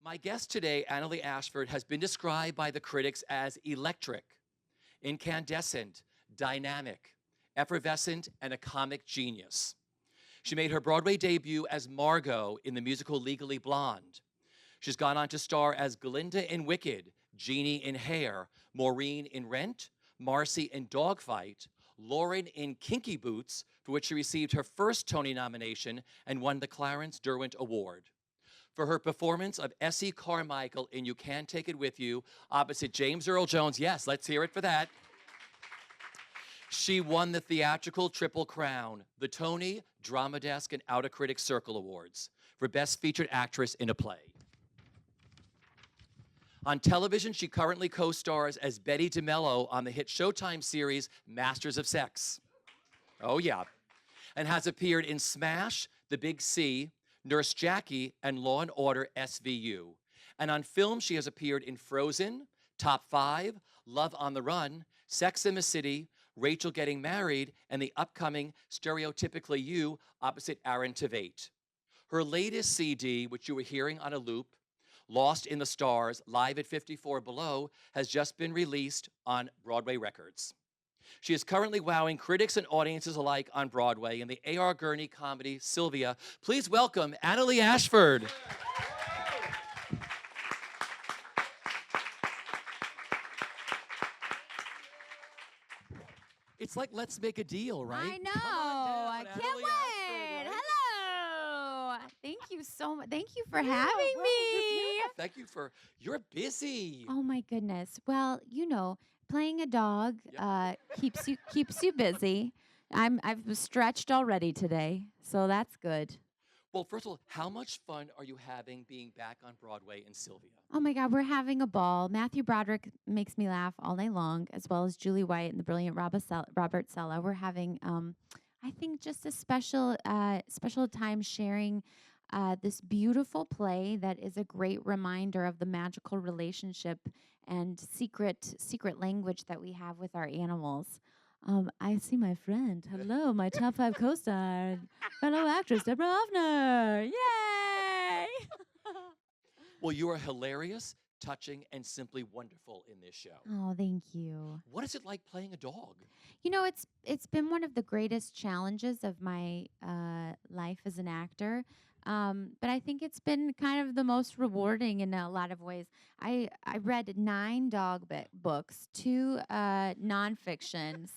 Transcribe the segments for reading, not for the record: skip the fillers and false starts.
My guest today, Annaleigh Ashford, has been described by the critics as electric, incandescent, dynamic, effervescent, and a comic genius. She made her Broadway debut as Margot in the musical Legally Blonde. She's gone on to star as Glinda in Wicked, Jeannie in Hair, Maureen in Rent, Marcy in Dogfight, Lauren in Kinky Boots, for which she received her first Tony nomination and won the Clarence Derwent Award. For her performance of Essie Carmichael in You Can't Take It With You, opposite James Earl Jones. Yes, let's hear it for that. She won the theatrical Triple Crown, the Tony, Drama Desk, and Outer Critics Circle Awards for Best Featured Actress in a Play. On television, she currently co-stars as Betty DiMello on the hit Showtime series Masters of Sex. Oh yeah. And has appeared in Smash, The Big C, Nurse Jackie, and Law & Order SVU. And on film, she has appeared in Frozen, Top 5, Love on the Run, Sex and the City, Rachel Getting Married, and the upcoming Stereotypically You opposite Aaron Tveit. Her latest CD, which you were hearing on a loop, Lost in the Stars, Live at 54 Below, has just been released on Broadway Records. She is currently wowing critics and audiences alike on Broadway in the A.R. Gurney comedy Sylvia. Please welcome Annaleigh Ashford. It's like Let's Make a Deal, right? I know. I can't wait. Ashford, right? Hello. Thank you so much. Thank you for having me. Thank you for, you're busy. Oh my goodness. Well, you know, playing a dog keeps you busy. I've stretched already today, so that's good. Well, first of all, how much fun are you having being back on Broadway in Sylvia? Oh my God, we're having a ball. Matthew Broderick makes me laugh all day long, as well as Julie White and the brilliant Robert Sella. We're having, I think, just a special time sharing this beautiful play that is a great reminder of the magical relationship and secret language that we have with our animals. I see my friend. Hello, my top 5 co-star, fellow actress Deborah Hoffner. Yay! Well, you are hilarious, touching, and simply wonderful in this show. Oh, thank you. What is it like playing a dog? You know, it's been one of the greatest challenges of my life as an actor. But I think it's been kind of the most rewarding in a lot of ways. I read 9 dog books, 2 nonfiction,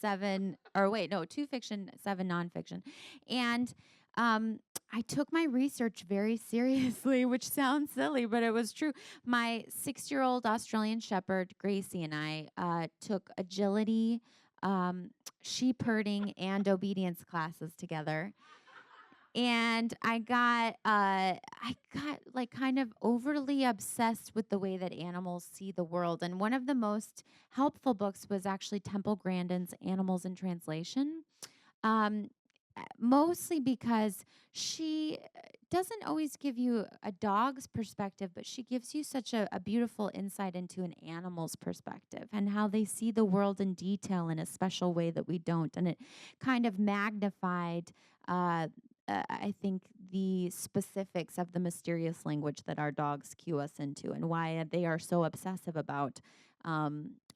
2 fiction, 7 nonfiction. And I took my research very seriously, which sounds silly, but it was true. My 6-year-old Australian Shepherd, Gracie, and I took agility, sheep herding, and obedience classes together. And I got like kind of overly obsessed with the way that animals see the world. And one of the most helpful books was actually Temple Grandin's Animals in Translation. Mostly because she doesn't always give you a dog's perspective, but she gives you such a beautiful insight into an animal's perspective and how they see the world in detail in a special way that we don't. And it kind of magnified I think the specifics of the mysterious language that our dogs cue us into and why they are so obsessive about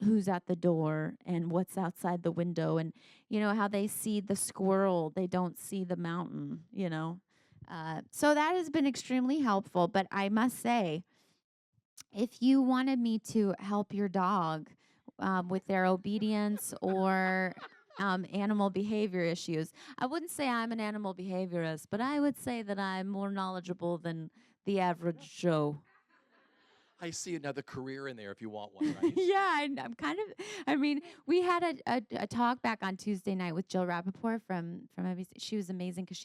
who's at the door and what's outside the window, and you know how they see the squirrel, they don't see the mountain, you know. So that has been extremely helpful. But I must say, if you wanted me to help your dog with their obedience or animal behavior issues, I wouldn't say I'm an animal behaviorist, but I would say that I'm more knowledgeable than the average Joe. I see another career in there if you want one, right? Yeah, I'm kind of. I mean, we had a talk back on Tuesday night with Jill Rappaport from ABC. She was amazing because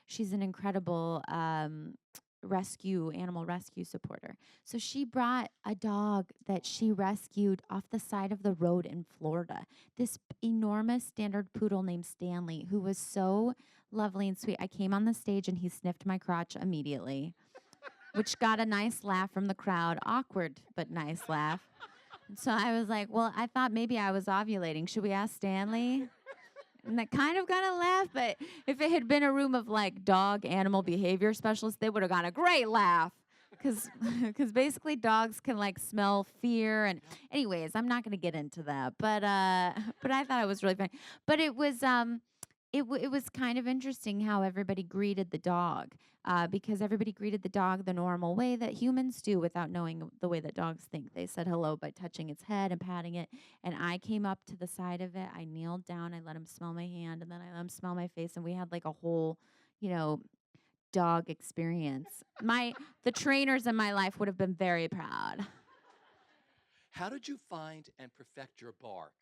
she's an incredible animal rescue supporter. So she brought a dog that she rescued off the side of the road in Florida. This enormous standard poodle named Stanley, who was so lovely and sweet. I came on the stage and he sniffed my crotch immediately, which got a nice laugh from the crowd. Awkward, but nice laugh. And so I was like, well, I thought maybe I was ovulating. Should we ask Stanley? And that kind of got a laugh, but if it had been a room of like dog animal behavior specialists, they would have got a great laugh. because basically dogs can like smell fear and anyways, I'm not going to get into that, but but I thought it was really funny. But it was it was kind of interesting how everybody greeted the dog, because everybody greeted the dog the normal way that humans do without knowing the way that dogs think. They said hello by touching its head and patting it, and I came up to the side of it. I kneeled down. I let him smell my hand, and then I let him smell my face, and we had like a whole, you know, dog experience. The trainers in my life would have been very proud. How did you find and perfect your bark?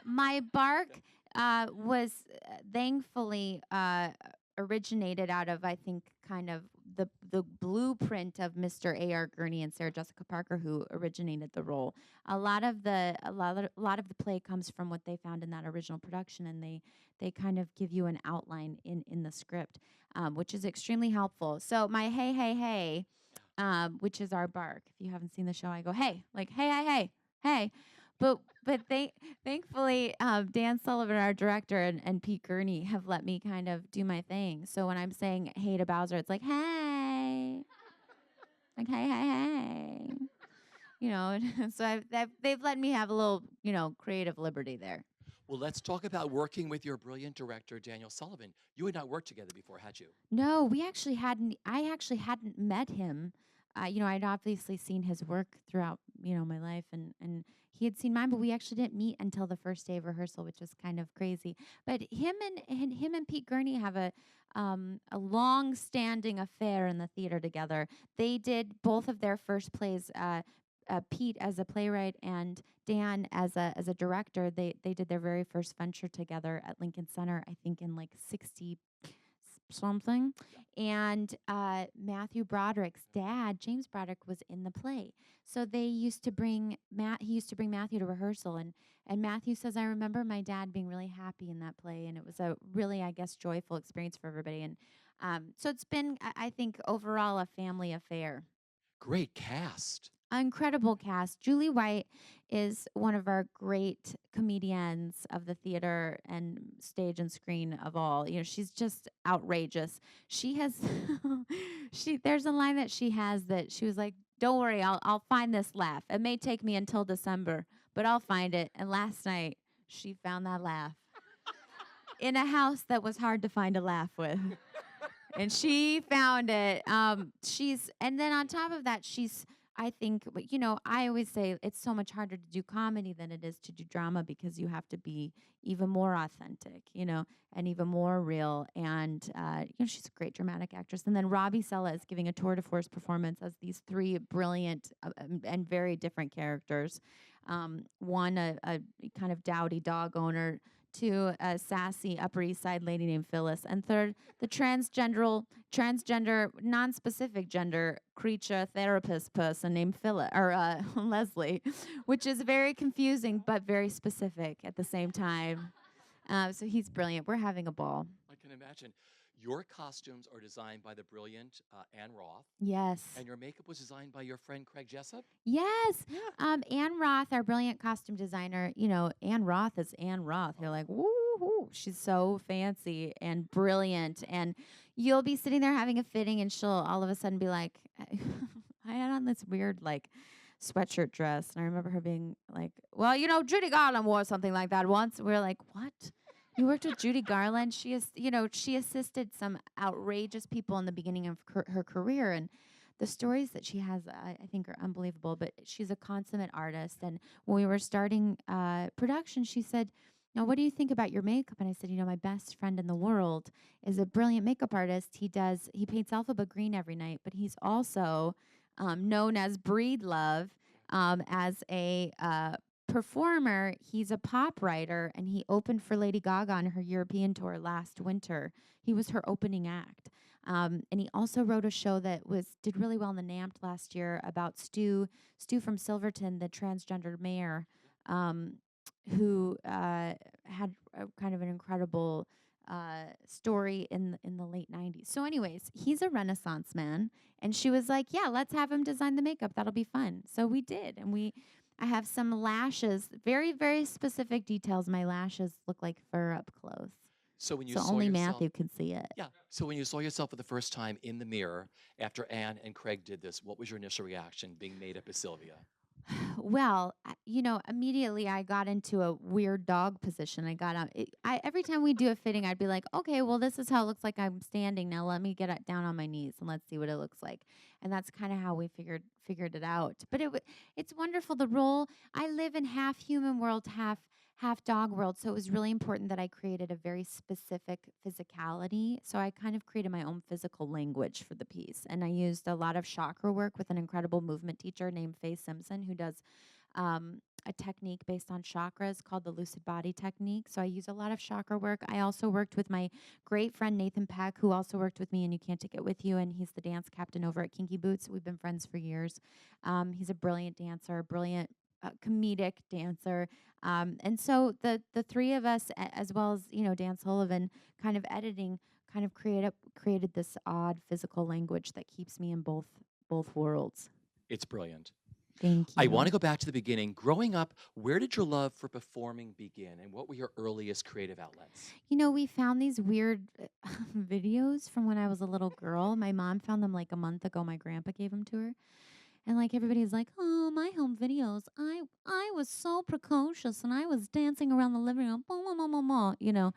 My bark was thankfully originated out of, I think, kind of the blueprint of Mr. A.R. Gurney and Sarah Jessica Parker, who originated the role. A lot of the play comes from what they found in that original production, and they kind of give you an outline in the script, which is extremely helpful. So my hey hey hey, which is our bark. If you haven't seen the show, I go hey, like hey hey hey hey. But they thankfully Dan Sullivan, our director, and Pete Gurney have let me kind of do my thing. So when I'm saying hey to Bowser, it's like hey, like hey hey hey, you know. So they've let me have a little, you know, creative liberty there. Well, let's talk about working with your brilliant director, Daniel Sullivan. You had not worked together before, had you? No, we actually hadn't. I actually hadn't met him. You know, I'd obviously seen his work throughout, you know, my life, and he had seen mine, but we actually didn't meet until the first day of rehearsal, which was kind of crazy. But him and Pete Gurney have a long-standing affair in the theater together. They did both of their first plays. Pete as a playwright and Dan as a director. They did their very first venture together at Lincoln Center, I think in like 60 something. And Matthew Broderick's dad, James Broderick, was in the play. So they used to bring he used to bring Matthew to rehearsal, and Matthew says, I remember my dad being really happy in that play, and it was a really, I guess, joyful experience for everybody. And so it's been, I think, overall a family affair. Great cast. Incredible cast. Julie White is one of our great comedians of the theater and stage and screen of all. You know, she's just outrageous. She has there's a line that she has that she was like, "Don't worry, I'll find this laugh. It may take me until December, but I'll find it." And last night she found that laugh in a house that was hard to find a laugh with. And she found it. And then on top of that, I think, you know, I always say it's so much harder to do comedy than it is to do drama because you have to be even more authentic, you know, and even more real. And, you know, she's a great dramatic actress. And then Robbie Sella is giving a tour de force performance as these three brilliant and very different characters. One, a kind of dowdy dog owner, two, a sassy Upper East Side lady named Phyllis, and third, the transgender, non-specific gender creature therapist person named Phyllis or Leslie, which is very confusing but very specific at the same time. So he's brilliant. We're having a ball. I can imagine. Your costumes are designed by the brilliant Ann Roth, Yes. and your makeup was designed by your friend Craig Jessup? Yes. Ann Roth, our brilliant costume designer, you know, Ann Roth is Ann Roth. You're like, woo, she's so fancy and brilliant. And you'll be sitting there having a fitting, and she'll all of a sudden be like, I had on this weird, like, sweatshirt dress. And I remember her being like, well, you know, Judy Garland wore something like that once. We were like, what? You worked with Judy Garland? She is, you know, she assisted some outrageous people in the beginning of her career. And the stories that she has, I think, are unbelievable. But she's a consummate artist. And when we were starting production, she said, now, what do you think about your makeup? And I said, you know, my best friend in the world is a brilliant makeup artist. He paints Alphaba Green every night, but he's also known as Breedlove as a performer. He's a pop writer, and he opened for Lady Gaga on her European tour last winter. He was her opening act. And he also wrote a show that did really well in the NAMT last year about Stu from Silverton, the transgender mayor, who had a kind of an incredible story in the late 90s. So anyways, he's a Renaissance man, and she was like, yeah, let's have him design the makeup. That'll be fun. So we did, and I have some lashes, very, very specific details. My lashes look like fur up close. So when you So saw only yourself, Matthew can see it. yeah. So when you saw yourself for the first time in the mirror after Anne and Craig did this, what was your initial reaction being made up as Sylvia? Well, immediately I got into a weird dog position. I got on. Every time we do a fitting, I'd be like, okay, well, this is how it looks like I'm standing. Now let me get down on my knees and let's see what it looks like. And that's kind of how we figured it out. But it's wonderful. The role, I live in half human world, half dog world. So it was really important that I created a very specific physicality. So I kind of created my own physical language for the piece. And I used a lot of chakra work with an incredible movement teacher named Faye Simpson, who does a technique based on chakras called the lucid body technique. So I use a lot of chakra work. I also worked with my great friend Nathan Peck, who also worked with me in You Can't Take It With You, and he's the dance captain over at Kinky Boots. We've been friends for years. He's a brilliant dancer, brilliant comedic dancer. And so the three of us, as well as Dan Sullivan, kind of editing, kind of created this odd physical language that keeps me in both worlds. It's brilliant. Thank you. I want to go back to the beginning. Growing up, where did your love for performing begin, and what were your earliest creative outlets? We found these weird videos from when I was a little girl. My mom found them like a month ago. My grandpa gave them to her. And like everybody's like, oh, my home videos. I was so precocious and I was dancing around the living room, blah, blah, blah, blah, blah.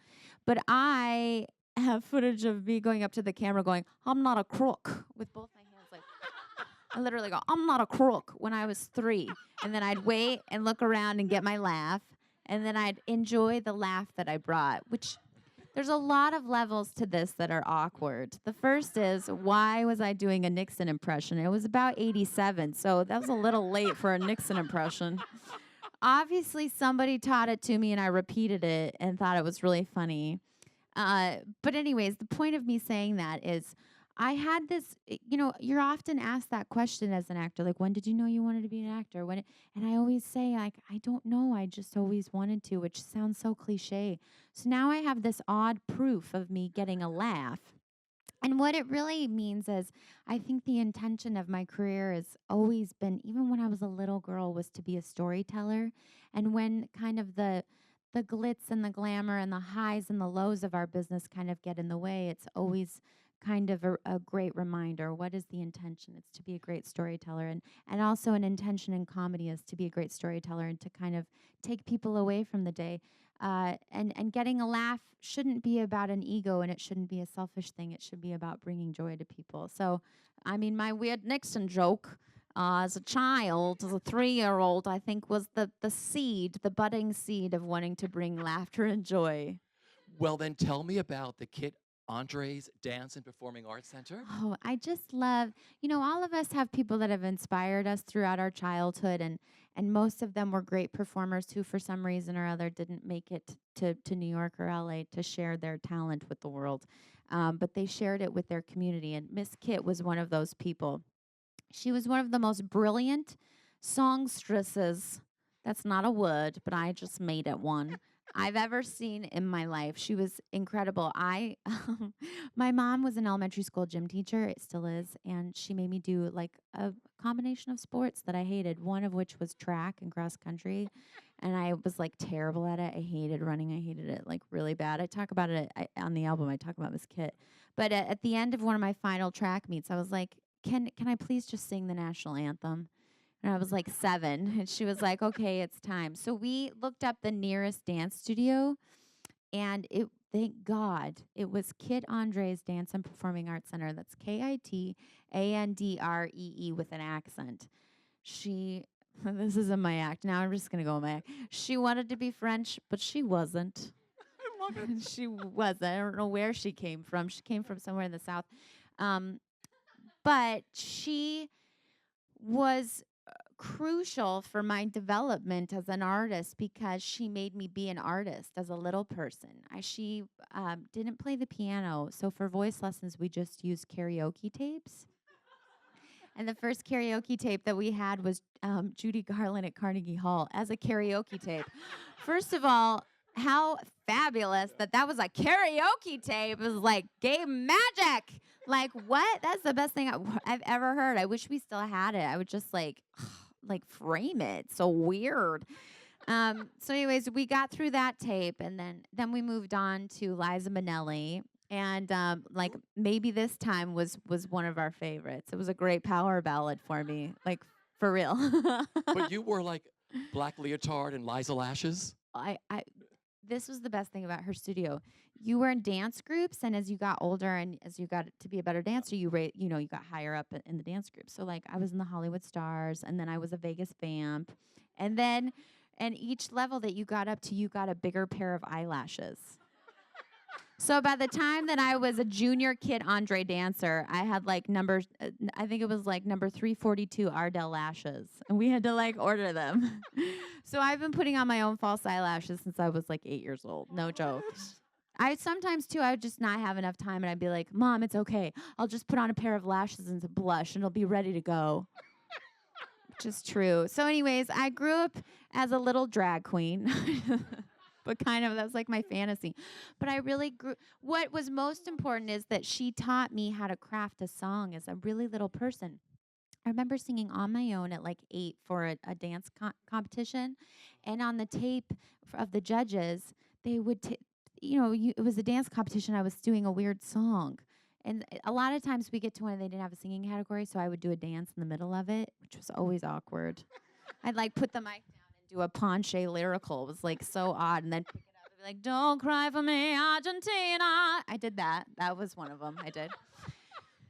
But I have footage of me going up to the camera going, I'm not a crook, with both my hands like, I literally go, I'm not a crook, when I was 3. And then I'd wait and look around and get my laugh. And then I'd enjoy the laugh that I brought, which there's a lot of levels to this that are awkward. The first is, why was I doing a Nixon impression? It was about 87, so that was a little late for a Nixon impression. Obviously, somebody taught it to me, and I repeated it and thought it was really funny. But anyways, the point of me saying that is, I had this, you're often asked that question as an actor, like, when did you know you wanted to be an actor? And I always say, like, I don't know, I just always wanted to, which sounds so cliche. So now I have this odd proof of me getting a laugh. And what it really means is, I think the intention of my career has always been, even when I was a little girl, was to be a storyteller. And when kind of the glitz and the glamour and the highs and the lows of our business kind of get in the way, it's always kind of a great reminder. What is the intention? It's to be a great storyteller. And also an intention in comedy is to be a great storyteller and to kind of take people away from the day. And getting a laugh shouldn't be about an ego, and it shouldn't be a selfish thing. It should be about bringing joy to people. So, I mean, my weird Nixon joke as a child, as a 3-year-old, I think was the budding seed of wanting to bring laughter and joy. Well, then tell me about the Kit Andres Dance and Performing Arts Center. Oh, I just love, all of us have people that have inspired us throughout our childhood, and most of them were great performers who, for some reason or other, didn't make it to New York or LA to share their talent with the world. But they shared it with their community, and Miss Kit was one of those people. She was one of the most brilliant songstresses, that's not a word, but I just made it one, I've ever seen in my life. She was incredible. My mom was an elementary school gym teacher, it still is, and she made me do like a combination of sports that I hated, one of which was track and cross country, and I was like terrible at it. I hated running. I hated it like really bad. I talk about it on the album. I talk about Miss Kit. But at the end of one of my final track meets, I was like, can I please just sing the national anthem? And I was like 7, and she was like, okay, it's time. So we looked up the nearest dance studio, and thank God, it was Kit Andres Dance and Performing Arts Center. That's KITANDREE with an accent. This isn't my act. Now I'm just going to go with my act. She wanted to be French, but she wasn't. I love it. She wasn't. I don't know where she came from. She came from somewhere in the South. But she was crucial for my development as an artist because she made me be an artist as a little person. She didn't play the piano, so for voice lessons we just used karaoke tapes. And the first karaoke tape that we had was Judy Garland at Carnegie Hall as a karaoke tape. First of all, how fabulous that was a karaoke tape. It was like game magic. Like, what? That's the best thing I've ever heard. I wish we still had it. I would just like frame it. So weird. So anyways, we got through that tape, and then we moved on to Liza Minnelli. And like maybe this time was one of our favorites. It was a great power ballad for me, like for real. But you wore like black leotard and Liza lashes. I this was the best thing about her studio. You were in dance groups, and as you got older and as you got to be a better dancer, you got higher up in the dance group. So like I was in the Hollywood Stars, and then I was a Vegas Vamp, and each level that you got up to, you got a bigger pair of eyelashes. So by the time that I was a junior kid Andre dancer, I had like I think it was like number 342 Ardell lashes, and we had to like order them. So I've been putting on my own false eyelashes since I was like 8 years old. No joke. I sometimes too, I would just not have enough time, and I'd be like, Mom, it's okay. I'll just put on a pair of lashes and some blush, and it'll be ready to go. Which is true. So anyways, I grew up as a little drag queen. But kind of, that was like my fantasy. But I really grew. What was most important is that she taught me how to craft a song as a really little person. I remember singing on my own at like 8 for a dance competition. And on the tape of the judges, they would, it was a dance competition. I was doing a weird song. And a lot of times we get to when they didn't have a singing category, so I would do a dance in the middle of it, which was always awkward. I'd like put the mic down and do a Ponche lyrical. It was like so odd, and then pick it up and be like, "Don't cry for me, Argentina." I did that. That was one of them I did.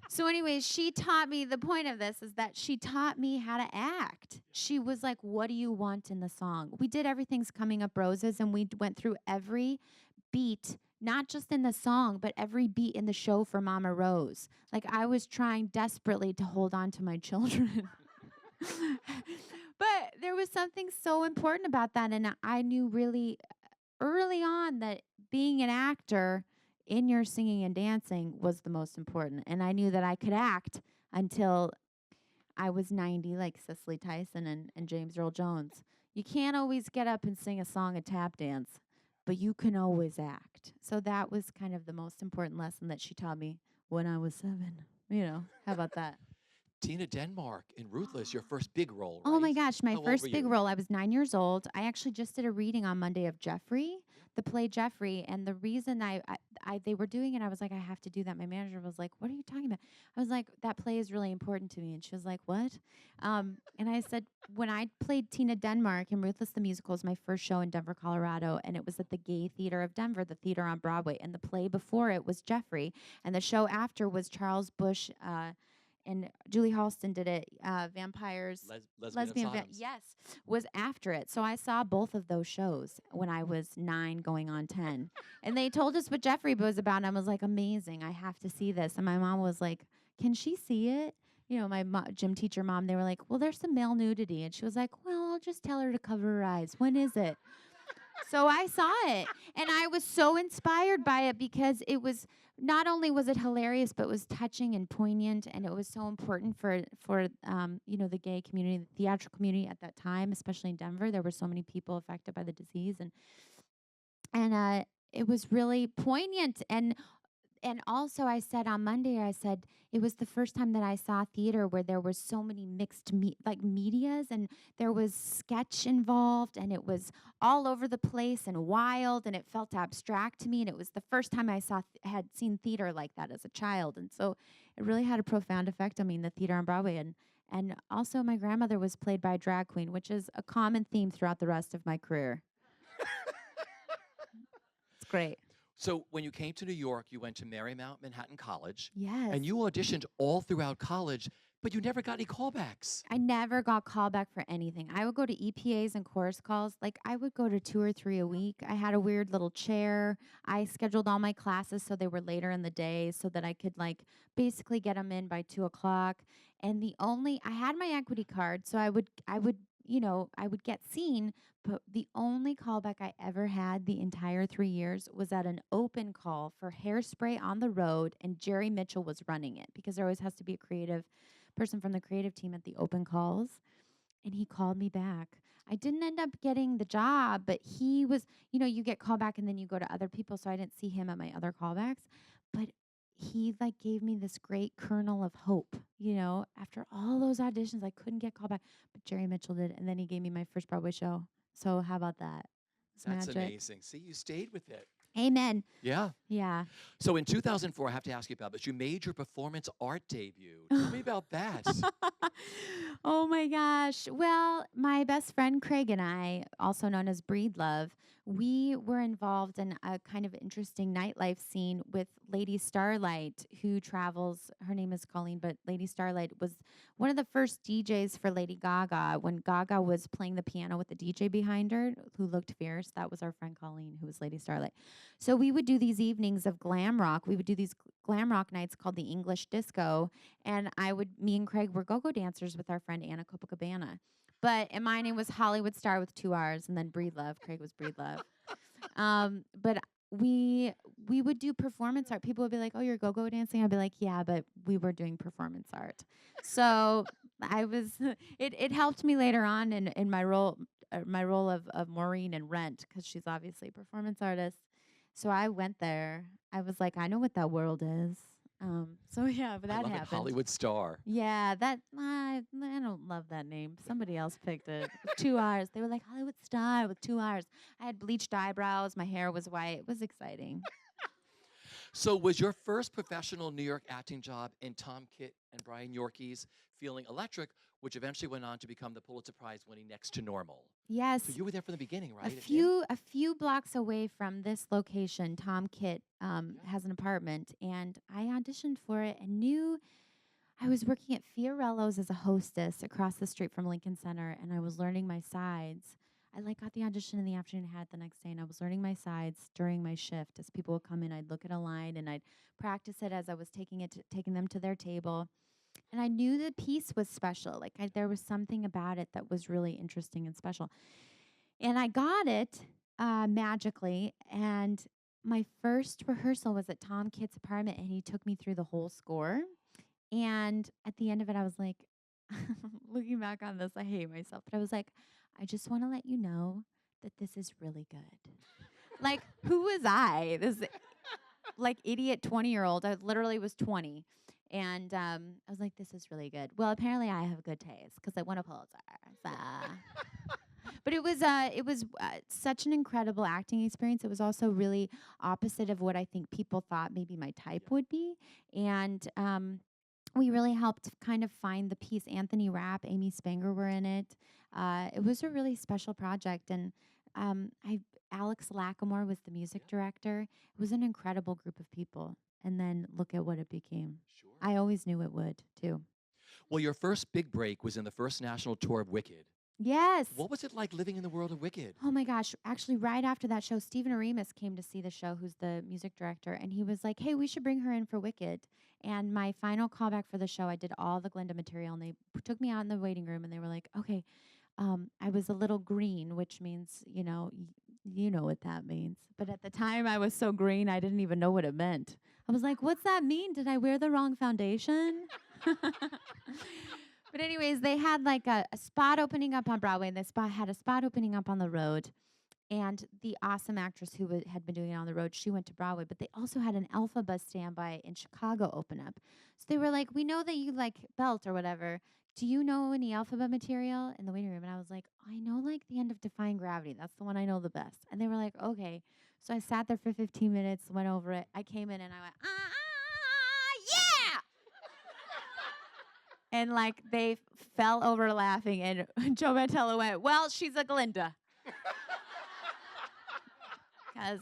So anyways, she taught me, the point of this is that she taught me how to act. She was like, what do you want in the song? We did Everything's Coming Up Roses, and we went through every beat, not just in the song, but every beat in the show for Mama Rose. Like I was trying desperately to hold on to my children. But there was something so important about that, and I knew really early on that being an actor in your singing and dancing was the most important. And I knew that I could act until I was 90, like Cicely Tyson and James Earl Jones. You can't always get up and sing a song and tap dance, but you can always act. So that was kind of the most important lesson that she taught me when I was 7. How about that? Tina Denmark in Ruthless, your first big role, Oh right? my gosh, my How old first were big you? role. I was 9 years old. I actually just did a reading on Monday of Jeffrey, the play Jeffrey, and the reason they were doing it, I was like, I have to do that. My manager was like, "What are you talking about?" I was like, "That play is really important to me," and she was like, "What?" And I said, when I played Tina Denmark in Ruthless the Musical, was my first show in Denver, Colorado, and it was at the Gay Theater of Denver, the theater on Broadway, and the play before it was Jeffrey, and the show after was Charles Busch. And Julie Halston did it. Vampires, Lesbian of Sodoms. yes, was after it. So I saw both of those shows when I was 9, going on 10. And they told us what Jeffrey was about, and I was like, amazing! I have to see this. And my mom was like, "Can she see it?" My gym teacher mom. They were like, "Well, there's some male nudity," and she was like, "Well, I'll just tell her to cover her eyes. When is it?" So I saw it, and I was so inspired by it because it was not only was it hilarious, but it was touching and poignant, and it was so important for the gay community, the theatrical community at that time, especially in Denver. There were so many people affected by the disease, and it was really poignant. And also, I said on Monday, I said it was the first time that I saw theater where there were so many mixed medias, and there was sketch involved, and it was all over the place and wild, and it felt abstract to me. And it was the first time I had seen theater like that as a child, and so it really had a profound effect on me in the theater on Broadway. And also, my grandmother was played by a drag queen, which is a common theme throughout the rest of my career. It's great. So when you came to New York, you went to Marymount Manhattan College. Yes. And you auditioned all throughout college, but you never got any callbacks. I never got called back for anything. I would go to EPAs and chorus calls. Like, I would go to 2 or 3 a week. I had a weird little chair. I scheduled all my classes so they were later in the day so that I could, like, basically get them in by 2 o'clock. And I had my equity card, so I would get seen. But the only callback I ever had the entire 3 years was at an open call for Hairspray on the Road, and Jerry Mitchell was running it because there always has to be a creative person from the creative team at the open calls. And he called me back. I didn't end up getting the job, but he was, you get called back and then you go to other people. So I didn't see him at my other callbacks. But he gave me this great kernel of hope, after all those auditions, I couldn't get called back, but Jerry Mitchell did. And then he gave me my first Broadway show. So how about that? It's That's magic. amazing. See, you stayed with it. Amen. Yeah. Yeah. So in 2004, I have to ask you about this. You made your performance art debut. Tell me about that. Oh my gosh. Well, my best friend Craig and I, also known as Breedlove, we were involved in a kind of interesting nightlife scene with Lady Starlight, who travels. Her name is Colleen, but Lady Starlight was one of the first DJs for Lady Gaga. When Gaga was playing the piano with the DJ behind her, who looked fierce, that was our friend Colleen, who was Lady Starlight. So we would do these evenings of glam rock. We would do these glam rock nights called the English Disco. And me and Craig were go-go dancers with our friend Anna Copacabana. And my name was Hollywood Star with 2 R's, and then Breedlove. Craig was Breedlove. But we would do performance art. People would be like, "Oh, you're go-go dancing?" I'd be like, "Yeah," but we were doing performance art. So I was. It helped me later on in my role of Maureen in Rent, because she's obviously a performance artist. So I went there. I was like, I know what that world is. So yeah, but I that love it. happened. Hollywood Star. Yeah, I don't love that name. Somebody else picked it. With 2 R's. They were like Hollywood Star with 2 R's. I had bleached eyebrows. My hair was white. It was exciting. So was your first professional New York acting job in Tom Kitt and Brian Yorkie's Feeling Electric, which eventually went on to become the Pulitzer Prize winning Next to Normal? Yes. So you were there from the beginning, right? A few blocks away from this location, Tom Kitt has an apartment, and I auditioned for it and knew I was working at Fiorello's as a hostess across the street from Lincoln Center, and I was learning my sides. I got the audition in the afternoon, had it the next day, and I was learning my sides during my shift. As people would come in, I'd look at a line and I'd practice it as I was taking them to their table. And I knew the piece was special. There was something about it that was really interesting and special. And I got it magically. And my first rehearsal was at Tom Kitt's apartment, and he took me through the whole score. And at the end of it, I was like, looking back on this, I hate myself. But I was like, I just want to let you know that this is really good. Who was I? This idiot 20-year-old. I literally was 20. And I was like, this is really good. Well, apparently I have good taste because I won a Pulitzer. But it was such an incredible acting experience. It was also really opposite of what I think people thought maybe my type would be. And we really helped kind of find the piece. Anthony Rapp, Amy Spanger were in it. It was a really special project. And Alex Lackamore was the music director. It was an incredible group of people. And then look at what it became. Sure. I always knew it would, too. Well, your first big break was in the first national tour of Wicked. Yes. What was it like living in the world of Wicked? Oh my gosh. Actually, right after that show, Stephen Aremus came to see the show, who's the music director, and he was like, hey, we should bring her in for Wicked. And my final callback for the show, I did all the Glinda material, and they took me out in the waiting room, and they were like, okay, I was a little green, which means, you know what that means. But at the time, I was so green, I didn't even know what it meant. I was like, what's that mean? Did I wear the wrong foundation? But anyways, they had a spot opening up on Broadway, and had a spot opening up on the road. And the awesome actress who had been doing it on the road, she went to Broadway. But they also had an Elphaba standby in Chicago open up. So they were like, we know that you like Belt or whatever. Do you know any Elphaba material in the waiting room? And I was like, I know the end of Defying Gravity. That's the one I know the best. And they were like, okay. So I sat there for 15 minutes, went over it. I came in and I went, yeah! And they fell over laughing, and Joe Mantello went, well, she's a Glinda. Because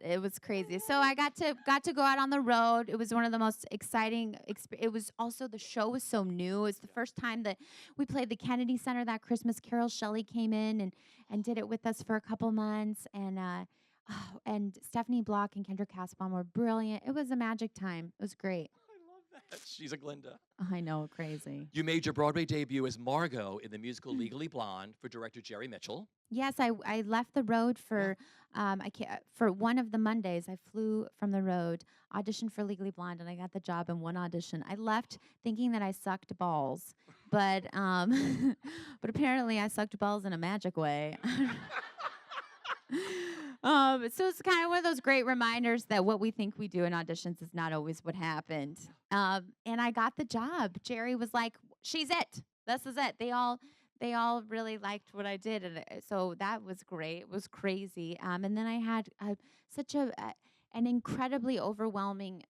it was crazy. So I got to go out on the road. It was one of the most exciting it was also, the show was so new. It was the first time that we played the Kennedy Center that Christmas. Carol Shelley came in and did it with us for a couple months. And Stephanie Block and Kendra Caspon were brilliant. It was a magic time. It was great. She's a Glinda. I know, crazy. You made your Broadway debut as Margot in the musical Legally Blonde for director Jerry Mitchell. Yes, I left the road for for one of the Mondays. I flew from the road, auditioned for Legally Blonde, and I got the job in one audition. I left thinking that I sucked balls, but but apparently I sucked balls in a magic way. So it's kind of one of those great reminders that what we think we do in auditions is not always what happened. And I got the job. Jerry was like, she's it. This is it. they all really liked what I did, and so that was great. It was crazy. And then I had such an incredibly overwhelming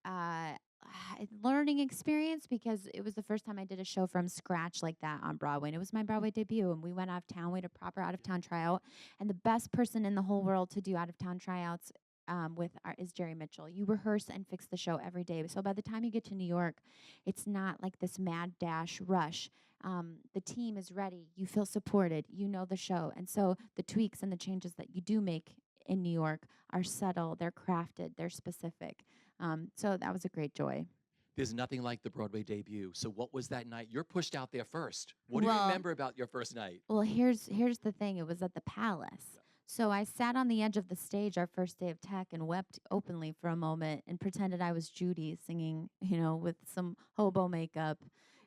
learning experience because it was the first time I did a show from scratch like that on Broadway, and it was my Broadway debut. And we went out of town. We had a proper out of town tryout, and the best person in the whole world to do out of town tryouts is Jerry Mitchell. You rehearse and fix the show every day. So by the time you get to New York, it's not like this mad dash rush. The team is ready. You feel supported. You know the show. And so the tweaks and the changes that you do make in New York are subtle. They're crafted. They're specific. So that was a great joy. There's nothing like the Broadway debut. So what was that night? You're pushed out there first. What do you Well- remember about your first night? Well, here's the thing. It was at the Palace. So I sat on the edge of the stage our first day of tech and wept openly for a moment and pretended I was Judy singing, with some hobo makeup.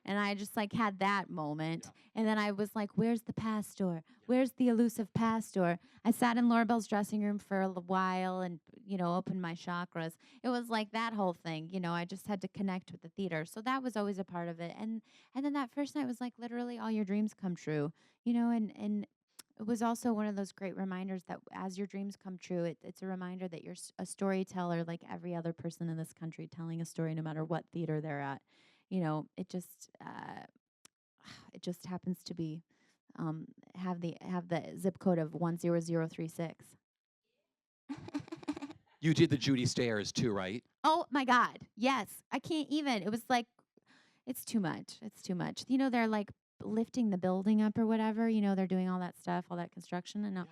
And I just like had that moment. And then I was like, where's the pastor? Where's the elusive pastor? I sat in Laura Bell's dressing room for a while and, opened my chakras. It was like that whole thing, I just had to connect with the theater. So that was always a part of it. And then that first night was like literally all your dreams come true, and it was also one of those great reminders that as your dreams come true, it's a reminder that you're a storyteller like every other person in this country telling a story no matter what theater they're at. It just happens to be have the zip code of 10036. You did the Judy stairs too, right? Oh my God. Yes. I can't even. It was like, it's too much. It's too much. They're like lifting the building up or whatever. They're doing all that stuff, all that construction. And the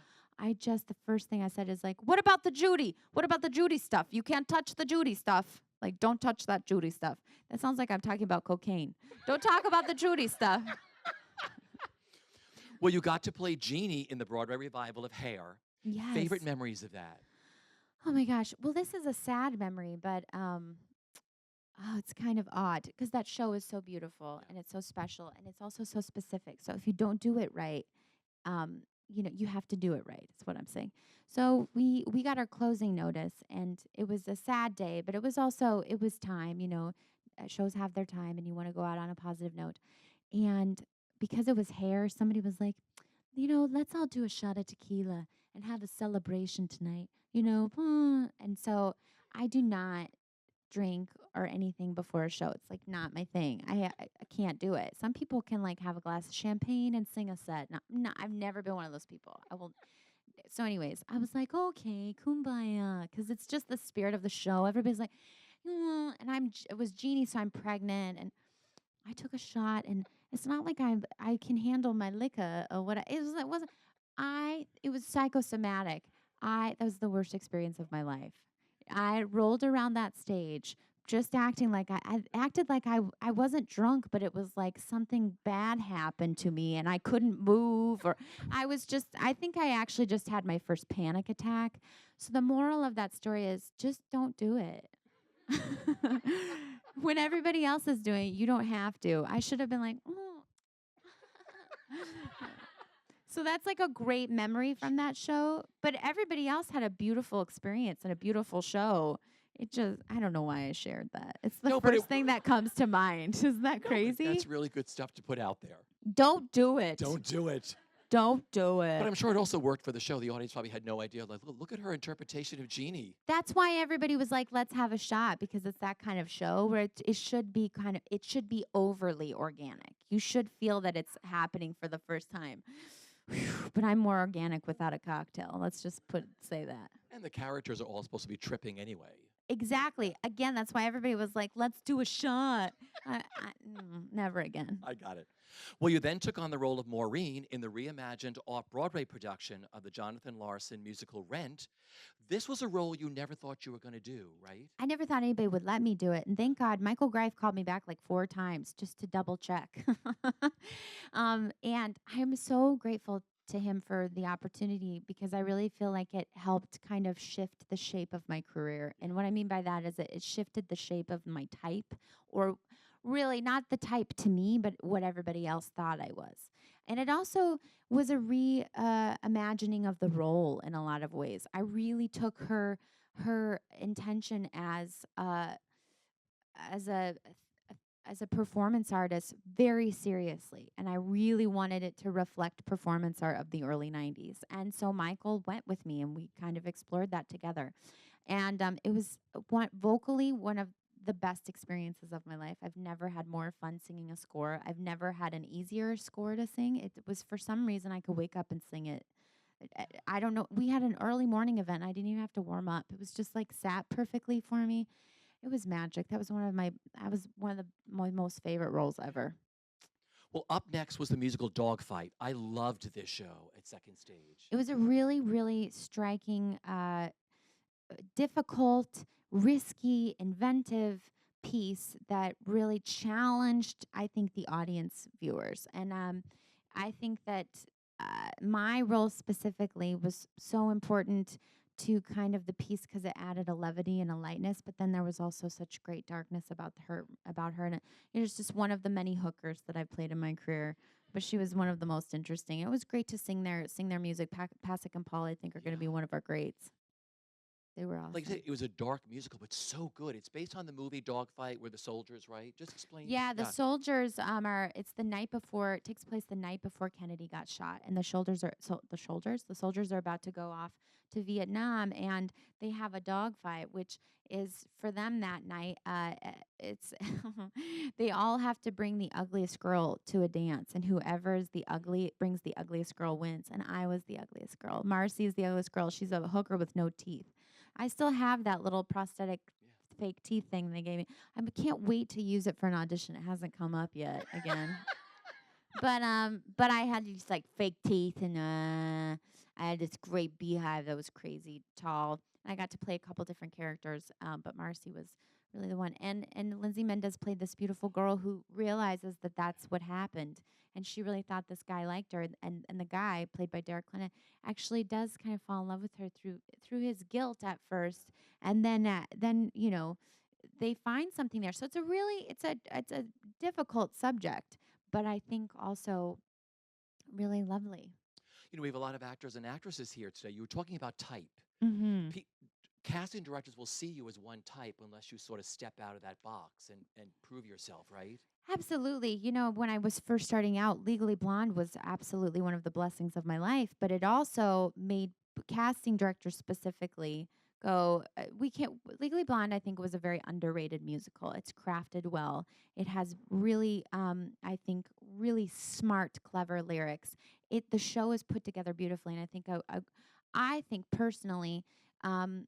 first thing I said is like, what about the Judy? What about the Judy stuff? You can't touch the Judy stuff. Like, don't touch that Judy stuff. That sounds like I'm talking about cocaine. Don't talk about the Judy stuff. Well, you got to play Jeannie in the Broadway revival of Hair. Yes. Favorite memories of that? Oh my gosh. Well, this is a sad memory, but it's kind of odd because that show is so beautiful and it's so special and it's also so specific. So if you don't do it right, you have to do it right. Is what I'm saying. So we got our closing notice and it was a sad day, but it was time. Shows have their time and you want to go out on a positive note. And because it was Hair, somebody was like, let's all do a shot of tequila and have a celebration tonight. And so I do not drink or anything before a show. It's like not my thing. I can't do it. Some people can like have a glass of champagne and sing a set. No, I've never been one of those people. I will. So anyways, I was like, okay, kumbaya, because it's just the spirit of the show. Everybody's like, and it was Jeannie, so I'm pregnant, and I took a shot, and it's not like I can handle my liquor or what. It was psychosomatic. That was the worst experience of my life. I rolled around that stage just acting like I acted like I wasn't drunk, but it was like something bad happened to me and I couldn't move, or I think I actually just had my first panic attack. So the moral of that story is just don't do it. When everybody else is doing it, you don't have to. I should have been like, oh. So that's like a great memory from that show. But everybody else had a beautiful experience and a beautiful show. I don't know why I shared that. It's the first thing that comes to mind. Isn't that crazy? That's really good stuff to put out there. Don't do it. Don't do it. Don't do it. But I'm sure it also worked for the show. The audience probably had no idea. Like, look at her interpretation of Jeannie. That's why everybody was like, let's have a shot, because it's that kind of show where it should be overly organic. You should feel that it's happening for the first time. But I'm more organic without a cocktail. Let's just say that. And the characters are all supposed to be tripping anyway. Exactly. Again, that's why everybody was like, let's do a shot. Never again. I got it. Well, you then took on the role of Maureen in the reimagined Off-Broadway production of the Jonathan Larson musical Rent. This was a role you never thought you were going to do, right? I never thought anybody would let me do it. And thank God, Michael Greif called me back like 4 times just to double check. And I'm so grateful to him for the opportunity, because I really feel like it helped kind of shift the shape of my career. And what I mean by that is that it shifted the shape of my type, or really not the type to me, but what everybody else thought I was. And it also was a reimagining of the role in a lot of ways. I really took her intention as a as a performance artist very seriously, and I really wanted it to reflect performance art of the early 90s. And so Michael went with me and we kind of explored that together. And it was one of the best experiences of my life. I've never had more fun singing a score. I've never had an easier score to sing. It was, for some reason, I could wake up and sing it. I don't know. We had an early morning event. I didn't even have to warm up. It was just like sat perfectly for me. It was magic. That was one of my most favorite roles ever. Well, up next was the musical Dogfight. I loved this show at Second Stage. It was a really, really striking, difficult, risky, inventive piece that really challenged, I think, the audience viewers. And I think that my role specifically was so important to kind of the piece because it added a levity and a lightness, but then there was also such great darkness about her, and it was just one of the many hookers that I've played in my career. But she was one of the most interesting. It was great to sing their music. Pasek and Paul, I think, are going to be one of our greats. They were awesome. Like I said, it was a dark musical, but so good. It's based on the movie Dogfight, where the soldiers, right? Just explain. Yeah, the soldiers it's the night before. It takes place the night before Kennedy got shot, and the soldiers are about to go off to Vietnam, and they have a dogfight, which is for them that night. It's they all have to bring the ugliest girl to a dance, and whoever is brings the ugliest girl wins. And I was the ugliest girl. Marcy is the ugliest girl. She's a hooker with no teeth. I still have that little prosthetic fake teeth thing they gave me. I can't wait to use it for an audition. It hasn't come up yet again. But I had these like fake teeth, and I had this great beehive that was crazy tall. And I got to play a couple different characters, but Marcy was really the one. And Lindsay Mendez played this beautiful girl who realizes that that's what happened, and she really thought this guy liked her. And the guy, played by Derek Clinton, actually does kind of fall in love with her through his guilt at first, and then they find something there. So it's a difficult subject, but I think also really lovely. You know, we have a lot of actors and actresses here today. You were talking about type. Mm-hmm. Casting directors will see you as one type unless you sort of step out of that box and prove yourself, right? Absolutely. You know, when I was first starting out, Legally Blonde was absolutely one of the blessings of my life, but it also made casting directors specifically go, we can't. Legally Blonde, I think, was a very underrated musical. It's crafted well. It has really, I think, really smart, clever lyrics. The show is put together beautifully, and I think, I think personally, um,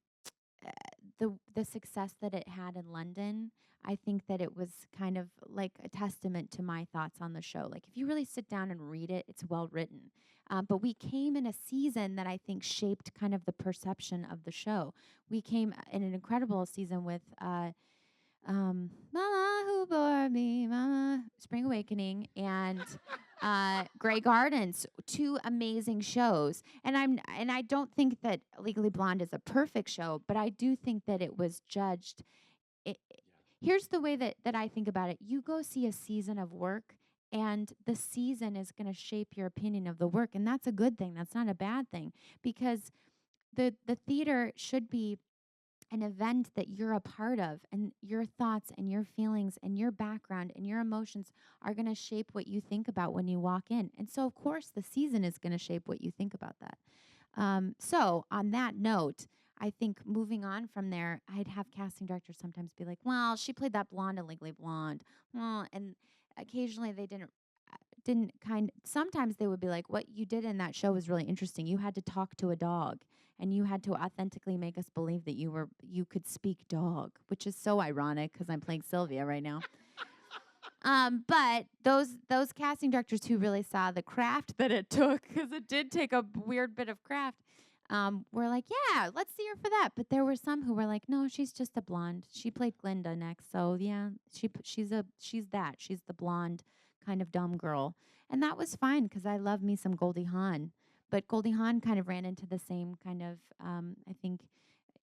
the success that it had in London, I think that it was kind of like a testament to my thoughts on the show. Like, if you really sit down and read it, it's well written. But we came in a season that I think shaped kind of the perception of the show. We came in an incredible season with Mama Who Bore Me, Mama, Spring Awakening, and Grey Gardens, two amazing shows. And I don't think that Legally Blonde is a perfect show, but I do think that it was judged. Here's the way that I think about it. You go see a season of work, and the season is going to shape your opinion of the work, and that's a good thing. That's not a bad thing, because the theater should be an event that you're a part of, and your thoughts and your feelings and your background and your emotions are going to shape what you think about when you walk in. And so, of course, the season is going to shape what you think about that. So on that note, I think moving on from there, I'd have casting directors sometimes be like, well, she played that blonde in Legally Blonde. Well, and occasionally they sometimes they would be like, what you did in that show was really interesting. You had to talk to a dog, and you had to authentically make us believe that you could speak dog, which is so ironic because I'm playing Sylvia right now. But those casting directors who really saw the craft that it took, because it did take a weird bit of craft, were like, yeah, let's see her for that. But there were some who were like, no, she's just a blonde. She played Glinda next, so yeah, she's the blonde kind of dumb girl. And that was fine because I love me some Goldie Hawn. But Goldie Hawn kind of ran into the same kind of, I think,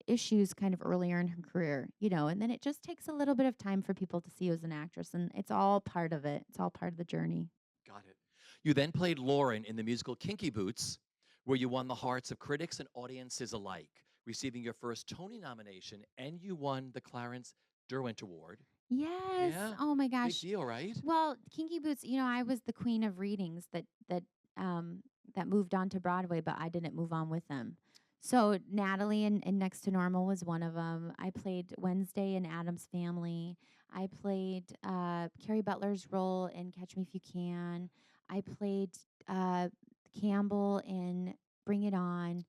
issues kind of earlier in her career, and then it just takes a little bit of time for people to see you as an actress, and it's all part of it. It's all part of the journey. Got it. You then played Lauren in the musical Kinky Boots, where you won the hearts of critics and audiences alike, receiving your first Tony nomination, and you won the Clarence Derwent Award. Yes. Yeah. Oh my Big gosh. deal, right? Well, Kinky Boots, I was the queen of readings that moved on to Broadway, but I didn't move on with them. So Natalie in Next to Normal was one of them. I played Wednesday in Adam's Family. I played Carrie Butler's role in Catch Me If You Can. I played uh, Campbell in Bring It On.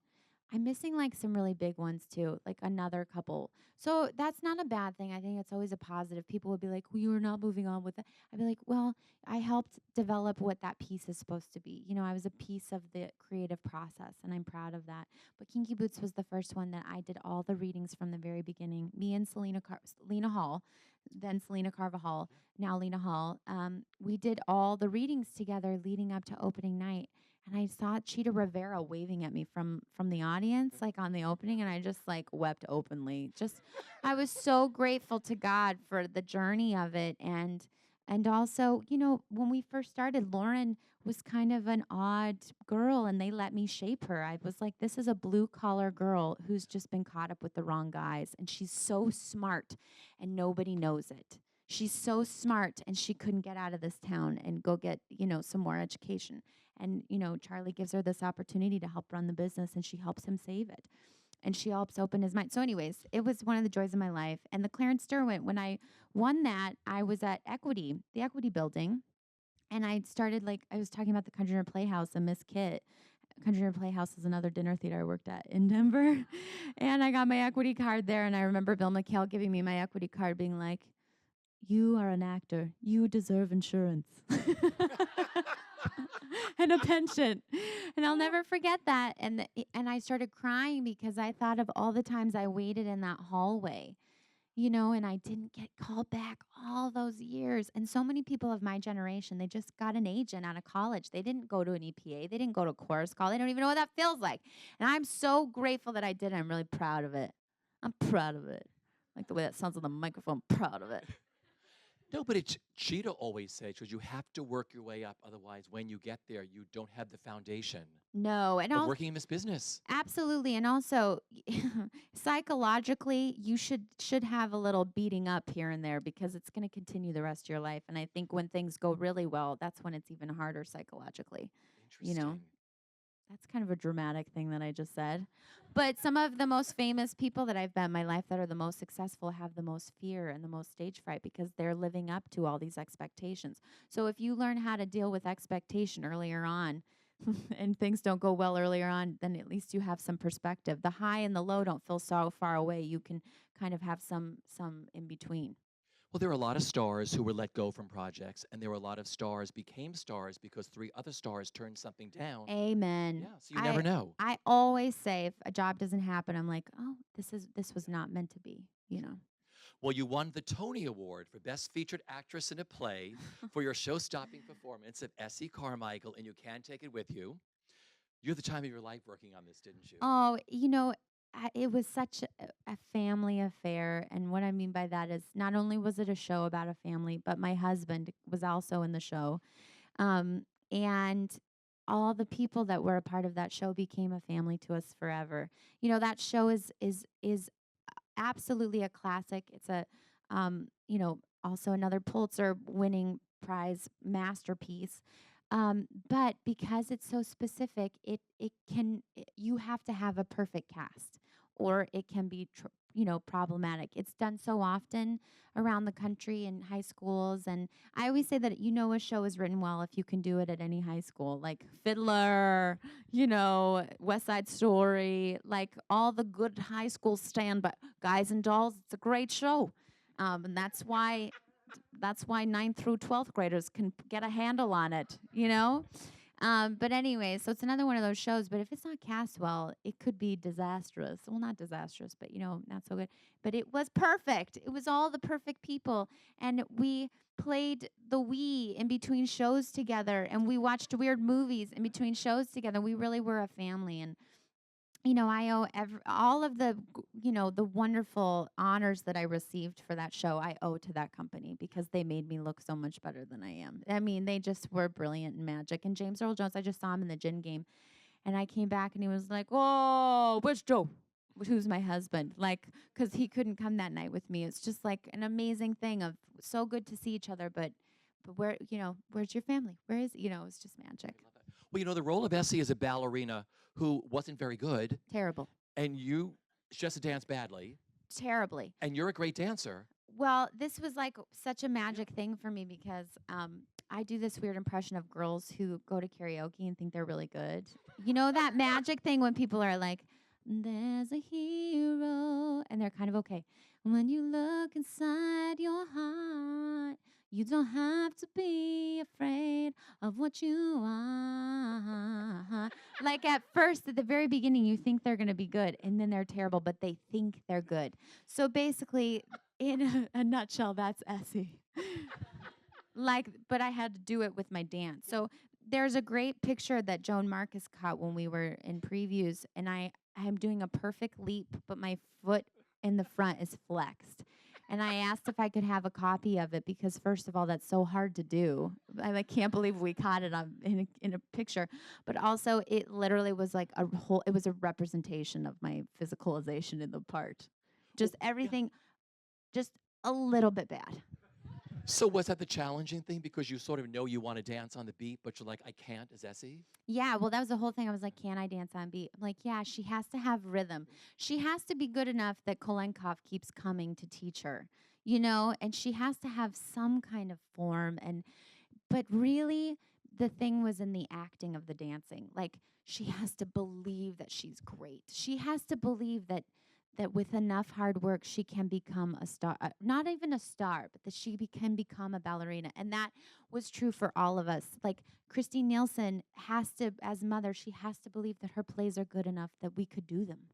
I'm missing like some really big ones too, like another couple. So that's not a bad thing. I think it's always a positive. People would be like, well, you are not moving on with it. I'd be like, well, I helped develop what that piece is supposed to be. I was a piece of the creative process, and I'm proud of that. But Kinky Boots was the first one that I did all the readings from the very beginning. Me and Lena Hall, then Selena Carvajal, now Lena Hall. We did all the readings together leading up to opening night. And I saw Cheetah Rivera waving at me from the audience, like on the opening, and I just like wept openly. Just, I was so grateful to God for the journey of it, and also, when we first started, Lauren was kind of an odd girl, and they let me shape her. I was like, this is a blue collar girl who's just been caught up with the wrong guys, and she's so smart, and nobody knows it. She's so smart, and she couldn't get out of this town and go get some more education. And, Charlie gives her this opportunity to help run the business, and she helps him save it. And she helps open his mind. So, anyways, it was one of the joys of my life. And the Clarence Derwent, when I won that, I was at the Equity building. And I started, I was talking about the Country Room Playhouse and Miss Kit. Country Room Playhouse is another dinner theater I worked at in Denver. And I got my equity card there. And I remember Bill McHale giving me my equity card, being like, you are an actor. You deserve insurance. And a pension. And I'll never forget that. And I started crying because I thought of all the times I waited in that hallway, and I didn't get called back all those years. And so many people of my generation, they just got an agent out of college. They didn't go to an EPA. They didn't go to chorus call. They don't even know what that feels like. And I'm so grateful that I did. I'm really proud of it. I'm proud of it. Like the way that sounds on the microphone, proud of it. No, but Cheetah always says, because you have to work your way up. Otherwise, when you get there, you don't have the foundation No, and of working in this business. absolutely, and also psychologically, you should have a little beating up here and there because it's going to continue the rest of your life. And I think when things go really well, that's when it's even harder psychologically. Interesting. That's kind of a dramatic thing that I just said. But some of the most famous people that I've met in my life that are the most successful have the most fear and the most stage fright because they're living up to all these expectations. So if you learn how to deal with expectation earlier on and things don't go well earlier on, then at least you have some perspective. The high and the low don't feel so far away. You can kind of have some in between. Well, there are a lot of stars who were let go from projects, and there were a lot of stars became stars because 3 other stars turned something down. Amen. Yeah, so you never know. I always say if a job doesn't happen, I'm like, oh, this was not meant to be, Well, you won the Tony Award for Best Featured Actress in a Play for your show-stopping performance of Essie Carmichael, and You Can't Take It With You. You had the time of your life working on this, didn't you? Oh, it was such a family affair. And what I mean by that is not only was it a show about a family, but my husband was also in the show. And all the people that were a part of that show became a family to us forever. That show is absolutely a classic. It's also another Pulitzer winning prize masterpiece. But because it's so specific, you have to have a perfect cast, or it can be problematic. It's done so often around the country in high schools, and I always say that a show is written well if you can do it at any high school, like Fiddler, West Side Story, like all the good high schools stand by. Guys and Dolls, it's a great show, and that's why 9th through 12th graders can get a handle on it, But anyway, so it's another one of those shows. But if it's not cast well, it could be disastrous. Well, not disastrous, but, not so good. But it was perfect. It was all the perfect people. And we played the Wii in between shows together. And we watched weird movies in between shows together. We really were a family. And I owe all of the, the wonderful honors that I received for that show, I owe to that company because they made me look so much better than I am. I mean, they just were brilliant and magic. And James Earl Jones, I just saw him in the gin game. And I came back and he was like, "Oh, which Joe? who's my husband, like, because he couldn't come that night with me. It's just like an amazing thing of so good to see each other, but where, where's your family? Where is, it's just magic. I love that. Well, the role of Essie is a ballerina who wasn't very good, Terrible. and she has to dance badly, Terribly. and you're a great dancer. Well, this was like such a magic thing for me because I do this weird impression of girls who go to karaoke and think they're really good. You know that magic thing when people are like, there's a hero, and they're kind of okay. When you look inside your heart, you don't have to be afraid of what you are. Like at first, at the very beginning, you think they're going to be good, and then they're terrible, but they think they're good. So basically, in a nutshell, that's Essie. But I had to do it with my dance. So there's a great picture that Joan Marcus caught when we were in previews, and I'm doing a perfect leap, but my foot in the front is flexed. And I asked if I could have a copy of it because, first of all, that's so hard to do. I can't believe we caught it in a picture. But also, it literally was like it was a representation of my physicalization in the part. Just everything, just a little bit bad. So was that the challenging thing? Because you sort of know you want to dance on the beat, but you're like, I can't as Essie? Yeah, well, that was the whole thing. I was like, can I dance on beat? I'm like, yeah, she has to have rhythm. She has to be good enough that Kolenkov keeps coming to teach her, and she has to have some kind of form. But really, the thing was in the acting of the dancing. Like, she has to believe that she's great. She has to believe that with enough hard work, she can become a star. Not even a star, but that she can become a ballerina. And that was true for all of us. Like, Christine Nielsen has to, as mother, she has to believe that her plays are good enough that we could do them.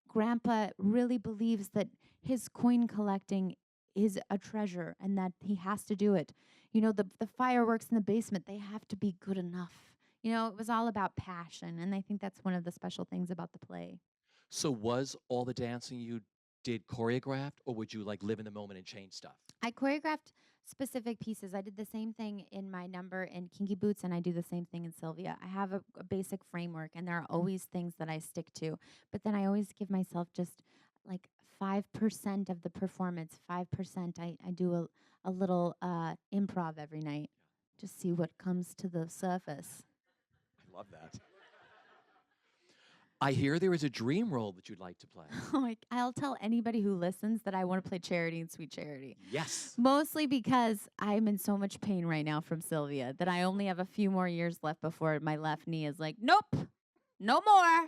Grandpa really believes that his coin collecting is a treasure and that he has to do it. The fireworks in the basement, they have to be good enough. It was all about passion. And I think that's one of the special things about the play. So was all the dancing you did choreographed, or would you like live in the moment and change stuff? I choreographed specific pieces. I did the same thing in my number in Kinky Boots, and I do the same thing in Sylvia. I have a basic framework, and there are always things that I stick to. But then I always give myself just like 5% of the performance, 5%. I do a little improv every night. Just see what comes to the surface. I love that. I hear there is a dream role that you'd like to play. I'll tell anybody who listens that I want to play Charity in Sweet Charity. Yes. Mostly because I'm in so much pain right now from Sylvia that I only have a few more years left before my left knee is like, nope, no more.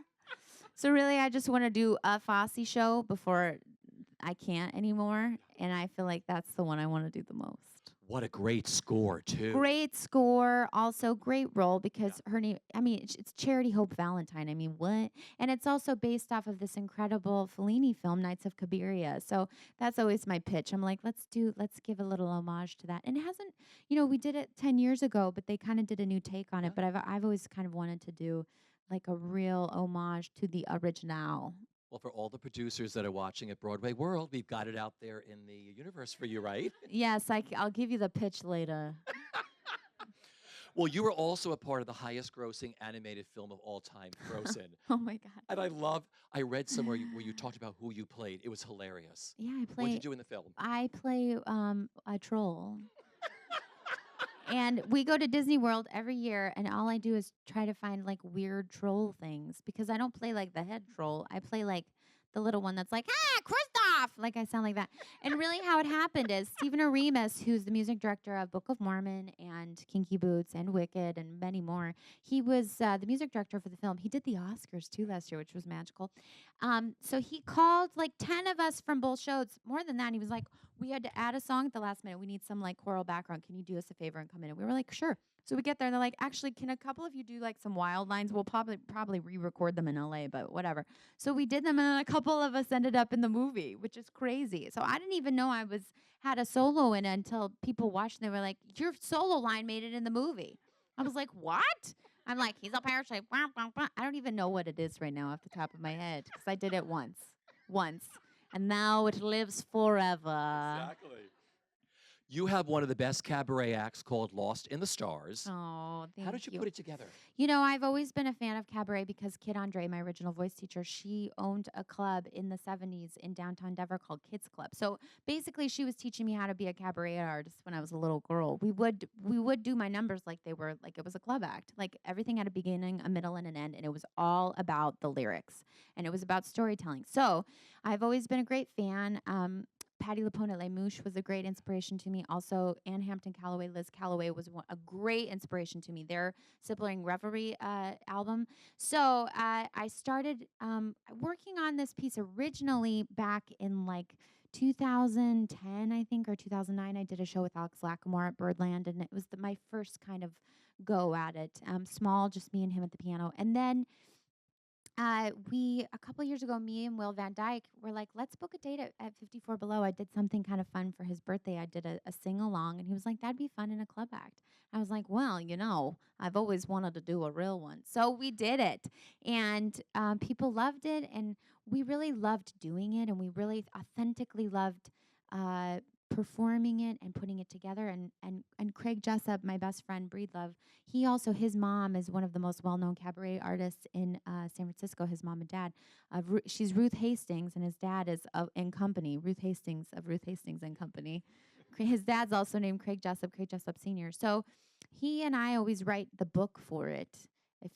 So really, I just want to do a Fosse show before I can't anymore. And I feel like that's the one I want to do the most. What a great score, too. Great score. Also, great role because her name, it's Charity Hope Valentine. What? And it's also based off of this incredible Fellini film, Nights of Cabiria. So that's always my pitch. I'm like, let's give a little homage to that. And it hasn't, we did it 10 years ago, but they kind of did a new take on it. But I've always kind of wanted to do like a real homage to the original. Well, for all the producers that are watching at Broadway World, we've got it out there in the universe for you, right? Yes, I'll give you the pitch later. Well, you were also a part of the highest grossing animated film of all time, Frozen. Oh, my God. And I read somewhere where you talked about who you played. It was hilarious. Yeah, I play. What did you do in the film? I play a troll. And we go to Disney World every year, and all I do is try to find like weird troll things because I don't play like the head troll. I play like the little one that's like, ah, Kristoff! Like I sound like that. And really how it happened is Stephen Aremus, who's the music director of Book of Mormon and Kinky Boots and Wicked and many more, he was the music director for the film. He did the Oscars too last year, which was magical. So he called like 10 of us from both shows, more than that. He was like, we had to add a song at the last minute. We need some like choral background. Can you do us a favor and come in? And we were like, sure. So we get there and they're like, actually, can a couple of you do like some wild lines? We'll probably re-record them in LA, but whatever. So we did them and a couple of us ended up in the movie, which is crazy. So I didn't even know I had a solo in it until people watched and they were like, your solo line made it in the movie. I was like, what? I'm like, he's up here, like, wah, wah, wah. I don't even know what it is right now off the top of my head because I did it once. And now it lives forever. Exactly. You have one of the best cabaret acts called Lost in the Stars. Oh, thank How did you put it together? You know, I've always been a fan of cabaret because Kid Andre, my original voice teacher, she owned a club in the 70s in downtown Denver called Kids Club. So basically she was teaching me how to be a cabaret artist when I was a little girl. We would do my numbers like they were like it was a club act. Like everything had a beginning, a middle, and an end, and it was all about the lyrics and it was about storytelling. So I've always been a great fan. Patti LuPone at Les Mouches was a great inspiration to me. Also, Ann Hampton Calloway, Liz Calloway was a great inspiration to me. Their Sibling Reverie album. So I started working on this piece originally back in like 2010, I think, or 2009. I did a show with Alex Lacamoire at Birdland, and it was my first kind of go at it. Small, just me and him at the piano. And then a couple years ago, me and Will Van Dyke were like, let's book a date at 54 Below. I did something kind of fun for his birthday. I did a sing along, and he was like, that'd be fun in a club act. I was like, well, you know, I've always wanted to do a real one. So we did it, and people loved it, and we really loved doing it, and we really authentically loved performing it and putting it together. And Craig Jessup, my best friend, Breedlove, he also, his mom is one of the most well-known cabaret artists in San Francisco, his mom and dad. She's Ruth Hastings, and his dad is in Company, Ruth Hastings of Ruth Hastings and Company. His dad's also named Craig Jessup Sr. So he and I always write the book for it, if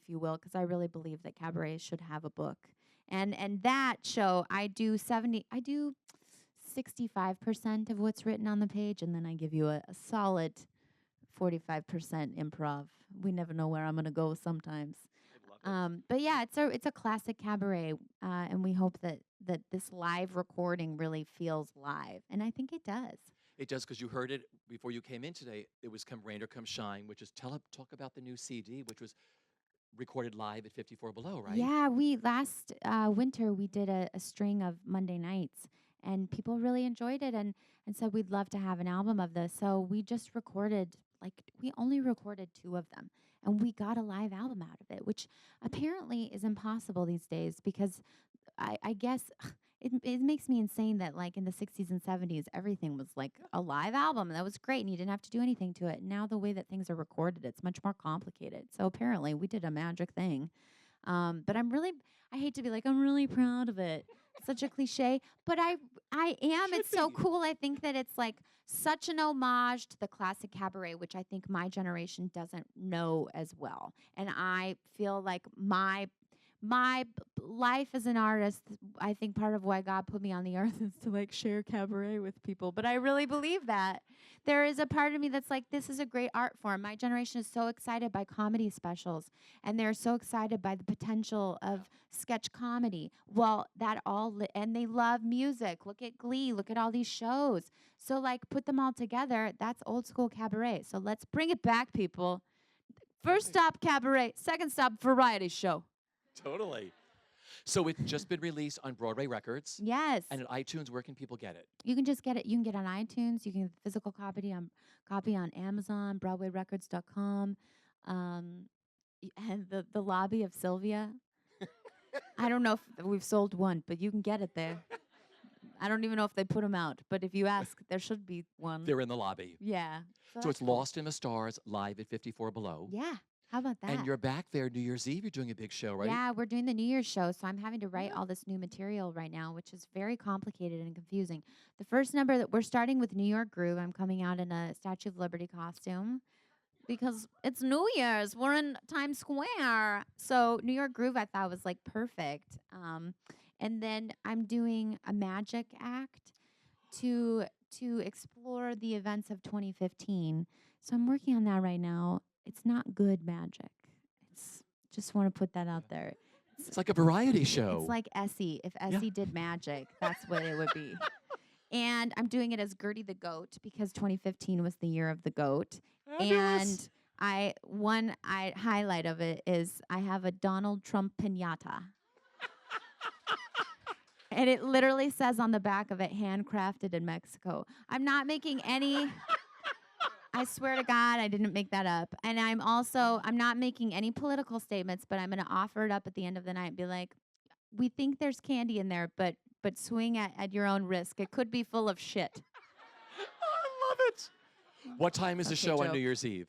you will, because I really believe that cabaret should have a book. And that show, I do 65% of what's written on the page, and then I give you a solid 45% improv. We never know where I'm going to go sometimes. But yeah, it's a classic cabaret, and we hope that this live recording really feels live, and I think it does. It does, because you heard it before you came in today. It was Come Rain or Come Shine, which is talk about the new CD, which was recorded live at 54 Below, right? Yeah, we last winter we did a string of Monday nights, and people really enjoyed it and said we'd love to have an album of this. So we just recorded, we only recorded 2 of them, and we got a live album out of it, which apparently is impossible these days because I guess it makes me insane that like in the 60s and 70s everything was like a live album and that was great and you didn't have to do anything to it. Now the way that things are recorded, it's much more complicated. So apparently we did a magic thing. But I hate to be like, I'm really proud of it. Such a cliche, but I am. It's so cool. I think that it's like such an homage to the classic cabaret, which I think my generation doesn't know as well. And I feel like my life as an artist, I think part of why God put me on the earth is to like share cabaret with people. But I really believe that. There is a part of me that's like, this is a great art form. My generation is so excited by comedy specials, and they're so excited by the potential of sketch comedy. Well, and they love music. Look at Glee. Look at all these shows. So like, put them all together. That's old school cabaret. So let's bring it back, people. First stop cabaret, second stop variety show. Totally. So it's just been released on Broadway Records. Yes. And at iTunes, where can people get it? You can just get it. You can get it on iTunes. You can get the physical copy on Amazon, BroadwayRecords.com, and the lobby of Sylvia. I don't know if we've sold one, but you can get it there. I don't even know if they put them out, but if you ask, there should be one. They're in the lobby. Yeah. So it's cool. Lost in the Stars, live at 54 Below. Yeah. How about that? And you're back there New Year's Eve. You're doing a big show, right? Yeah, we're doing the New Year's show, so I'm having to write all this new material right now, which is very complicated and confusing. The first number that we're starting with New York Groove. I'm coming out in a Statue of Liberty costume because it's New Year's. We're in Times Square. So New York Groove I thought was like perfect. And then I'm doing a magic act to explore the events of 2015. So I'm working on that right now. It's not good magic. It's just want to put that out there. It's like a variety show. It's like Essie. If Essie did magic, that's what it would be. And I'm doing it as Gertie the Goat because 2015 was the year of the goat. And highlight of it is I have a Donald Trump piñata. And it literally says on the back of it, handcrafted in Mexico. I'm not making any... I swear to God, I didn't make that up. And I'm not making any political statements, but I'm going to offer it up at the end of the night and be like, we think there's candy in there, but swing at your own risk. It could be full of shit. I love it. What time is the Okay, show on joke. New Year's Eve?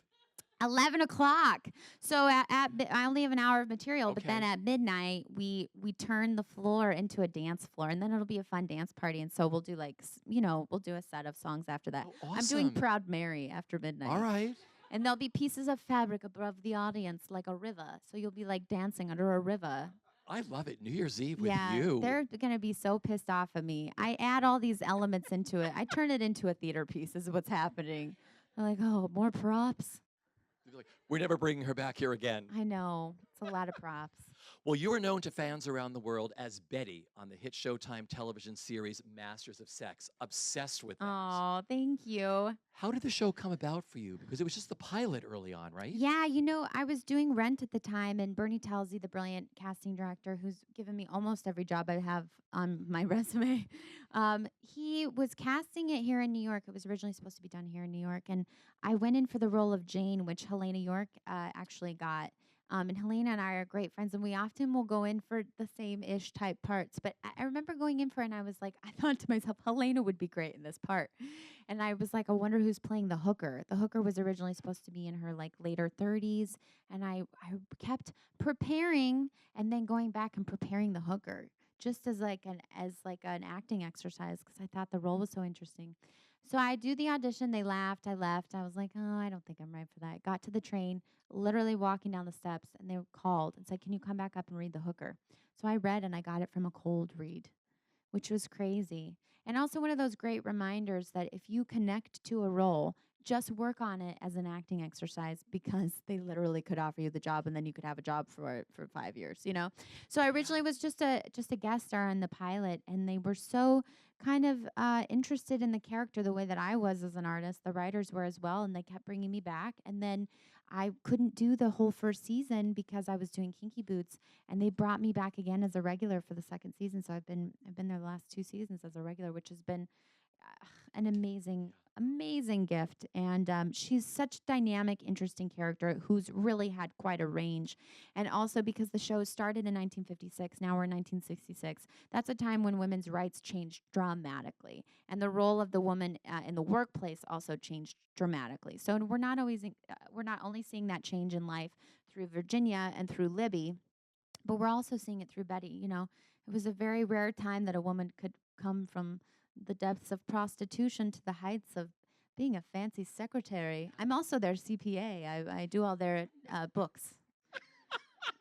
11 o'clock. So I only have an hour of material, but then Okay. at midnight we turn the floor into a dance floor, and then it'll be a fun dance party. And so we'll do we'll do a set of songs after that. Oh, I'm doing awesome. Proud Mary after midnight. All right. And there'll be pieces of fabric above the audience like a river. So you'll be like dancing under a river. I love it. New Year's Eve with Yeah, you. they're going to be so pissed off at me. I add all these elements into it. I turn it into a theater piece is what's happening. They're like, oh, more props. They're like, we're never bringing her back here again. I know. It's a lot of props. Well, you are known to fans around the world as Betty on the hit Showtime television series Masters of Sex. Obsessed with that. Oh, thank you. How did the show come about for you? Because it was just the pilot early on, right? Yeah, I was doing Rent at the time, and Bernie Telsey, the brilliant casting director who's given me almost every job I have on my resume, he was casting it here in New York. It was originally supposed to be done here in New York, and I went in for the role of Jane, which Helena York actually got. And Helena and I are great friends, and we often will go in for the same-ish type parts. But I remember going in for it, and I was like, I thought to myself, Helena would be great in this part. And I was like, I wonder who's playing the hooker. The hooker was originally supposed to be in her like later 30s, and I kept preparing and then going back and preparing the hooker just as like an acting exercise because I thought the role was so interesting. So I do the audition. They laughed. I left. I was like, oh, I don't think I'm right for that. Got to the train, literally walking down the steps, and they called and said, can you come back up and read the hooker? So I read, and I got it from a cold read, which was crazy. And also one of those great reminders that if you connect to a role, just work on it as an acting exercise because they literally could offer you the job and then you could have a job for it for 5 years, So I originally was just a guest star on the pilot, and they were so kind of interested in the character the way that I was as an artist. The writers were as well, and they kept bringing me back. And then I couldn't do the whole first season because I was doing Kinky Boots, and they brought me back again as a regular for the second season. So I've been there the last 2 seasons as a regular, which has been an amazing gift. And she's such a dynamic, interesting character who's really had quite a range. And also because the show started in 1956, now we're in 1966. That's a time when women's rights changed dramatically, and the role of the woman in the workplace also changed dramatically. So we're not only seeing that change in life through Virginia and through Libby, but we're also seeing it through Betty. It was a very rare time that a woman could come from the depths of prostitution to the heights of being a fancy secretary. I'm also their CPA. I do all their books.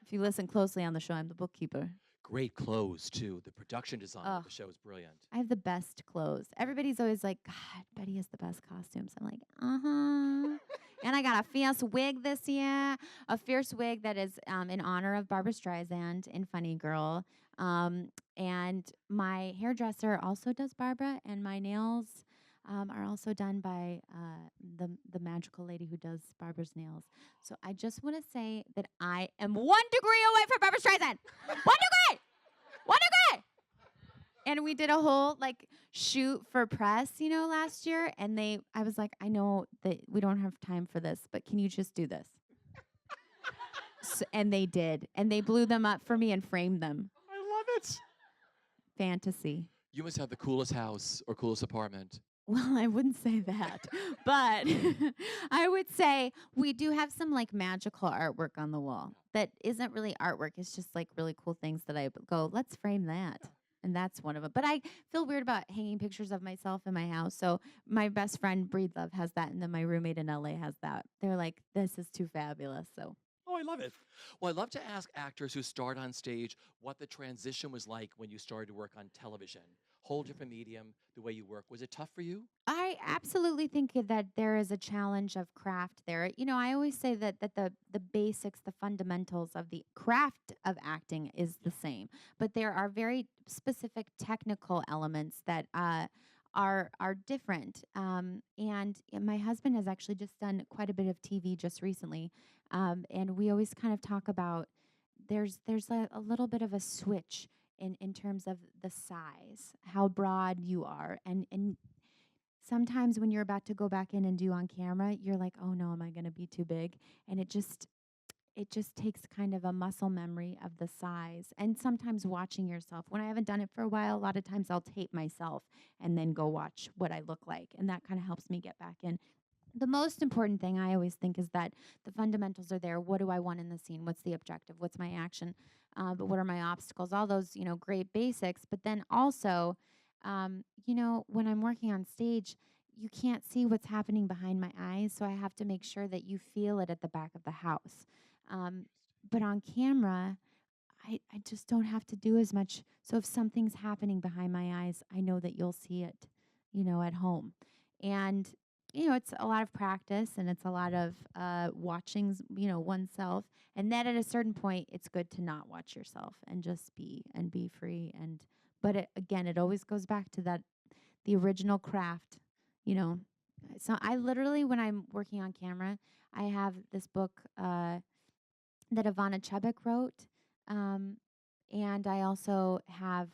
If you listen closely on the show, I'm the bookkeeper. Great clothes, too. The production design of the show is brilliant. I have the best clothes. Everybody's always like, God, Betty has the best costumes. I'm like, uh-huh. And I got a fierce wig this year, a fierce wig that is in honor of Barbra Streisand in Funny Girl. And my hairdresser also does Barbara, and my nails are also done by the magical lady who does Barbara's nails. So I just want to say that I am 1 degree away from Barbra Streisand. 1 degree! 1 degree! And we did a whole shoot for press, last year. And I was like, I know that we don't have time for this, but can you just do this? And they did. And they blew them up for me and framed them. I love it. Fantasy. You must have the coolest house or coolest apartment. Well, I wouldn't say that, but I would say we do have some magical artwork on the wall that isn't really artwork. It's just really cool things that I go, let's frame that. And that's one of them. But I feel weird about hanging pictures of myself in my house. So my best friend, Breedlove, has that. And then my roommate in LA has that. They're like, this is too fabulous. So. Oh, I love it. Well, I'd love to ask actors who start on stage what the transition was like when you started to work on television. Whole different medium, the way you work. Was it tough for you? I absolutely think that there is a challenge of craft there. I always say that the basics, the fundamentals of the craft of acting is the same, but there are very specific technical elements that are different. And my husband has actually just done quite a bit of TV just recently, and we always kind of talk about there's a little bit of a switch in terms of the size, how broad you are. And sometimes when you're about to go back in and do on camera, you're like, oh no, am I going to be too big? And it just takes kind of a muscle memory of the size and sometimes watching yourself. When I haven't done it for a while, a lot of times I'll tape myself and then go watch what I look like. And that kind of helps me get back in. The most important thing I always think is that the fundamentals are there. What do I want in the scene? What's the objective? What's my action? But what are my obstacles? All those, great basics. But then also, when I'm working on stage, you can't see what's happening behind my eyes. So I have to make sure that you feel it at the back of the house. Um, but on camera, I just don't have to do as much. So if something's happening behind my eyes, I know that you'll see it, at home. And, it's a lot of practice and it's a lot of watching, oneself. And then at a certain point, it's good to not watch yourself and just be free. But again, it always goes back to the original craft, you know. So I literally, when I'm working on camera, I have this book that Ivana Chubbuck wrote. Um, and I also have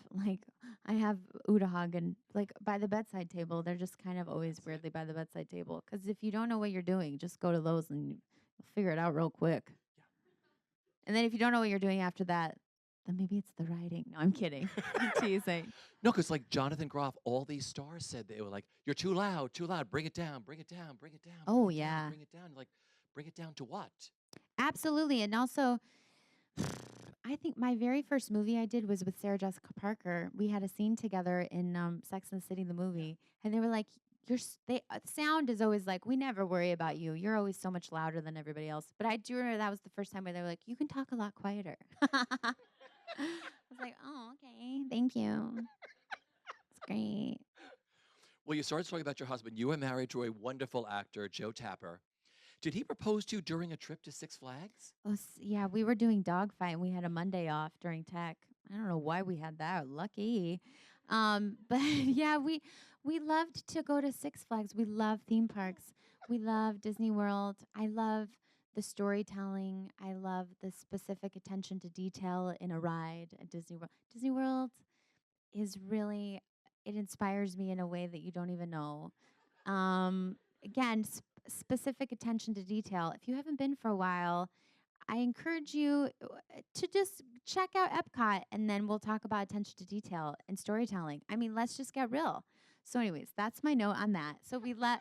I have Udahag and by the bedside table. They're just kind of always weirdly by the bedside table. Because if you don't know what you're doing, just go to those and you'll figure it out real quick. And then if you don't know what you're doing after that, then maybe it's the writing. No, I'm kidding. I'm teasing. No, because like Jonathan Groff, all these stars said they were like, "You're too loud, too loud. Bring it down, bring it down, bring it down." Oh, bring it down, yeah. bring it down. Like, bring it down to what? Absolutely. And also, I think my very first movie I did was with Sarah Jessica Parker. We had a scene together in Sex and the City, the movie, and they were like, sound is always like, we never worry about you. You're always so much louder than everybody else. But I do remember that was the first time where they were like, you can talk a lot quieter. I was like, oh, okay, thank you. It's great. Well, you started talking about your husband. You were married to a wonderful actor, Joe Tapper. Did he propose to you during a trip to Six Flags? Oh, yeah, we were doing Dogfight, and we had a Monday off during tech. I don't know why we had that. Lucky. But yeah, we loved to go to Six Flags. We love theme parks. We love Disney World. I love the storytelling. I love the specific attention to detail in a ride at Disney World. Disney World is really, it inspires me in a way that you don't even know. Again, specific attention to detail. If you haven't been for a while, I encourage you to just check out Epcot, and then we'll talk about attention to detail and storytelling. I mean, let's just get real. So anyways, that's my note on that. So we let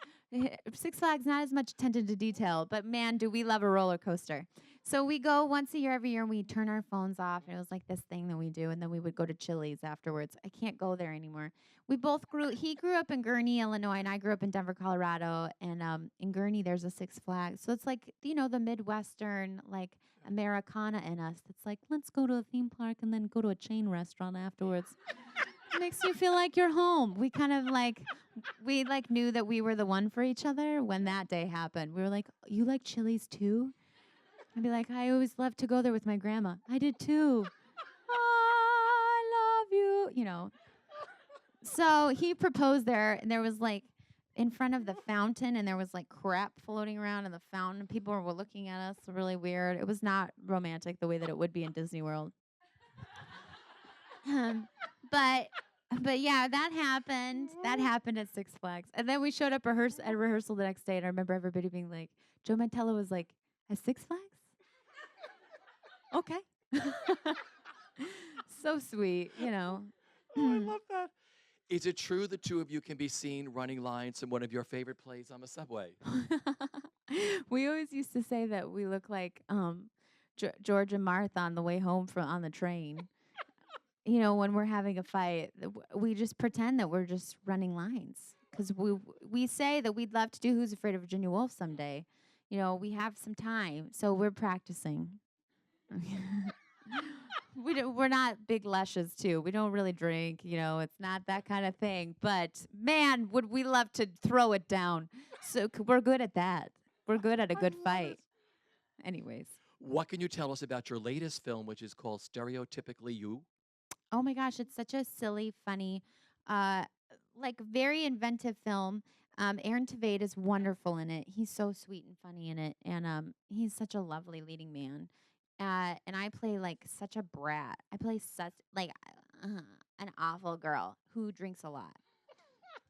Six Flags, not as much attention to detail, but man, do we love a roller coaster. So we go once a year, every year, and we turn our phones off. And it was like this thing that we do, and then we would go to Chili's afterwards. I can't go there anymore. He grew up in Gurnee, Illinois, and I grew up in Denver, Colorado. And in Gurnee, there's a Six Flags. So it's like, the Midwestern, like, Americana in us. That's like, let's go to a theme park and then go to a chain restaurant afterwards. It makes you feel like you're home. We kind of knew that we were the one for each other when that day happened. We were like, you like Chili's too? I'd be like, I always loved to go there with my grandma. I did too. I love you. So he proposed there, and there was in front of the fountain, and there was crap floating around in the fountain. People were looking at us really weird. It was not romantic the way that it would be in Disney World. But yeah, that happened. That happened at Six Flags. And then we showed up at rehearsal the next day, and I remember everybody being like, Joe Mantello was like, at Six Flags? Okay. So sweet, Oh, I love that. Is it true the two of you can be seen running lines in one of your favorite plays on the subway? We always used to say that we look like George and Martha on the way home on the train. When we're having a fight, we just pretend that we're just running lines. Because we say that we'd love to do Who's Afraid of Virginia Woolf someday. We have some time, so we're practicing. We're not big lushes, too. We don't really drink, it's not that kind of thing. But, man, would we love to throw it down. So we're good at that. We're good at a good fight. Anyways. What can you tell us about your latest film, which is called Stereotypically You? Oh, my gosh, it's such a silly, funny, very inventive film. Aaron Tveit is wonderful in it. He's so sweet and funny in it. And he's such a lovely leading man. And I play such a brat. I play such an awful girl who drinks a lot.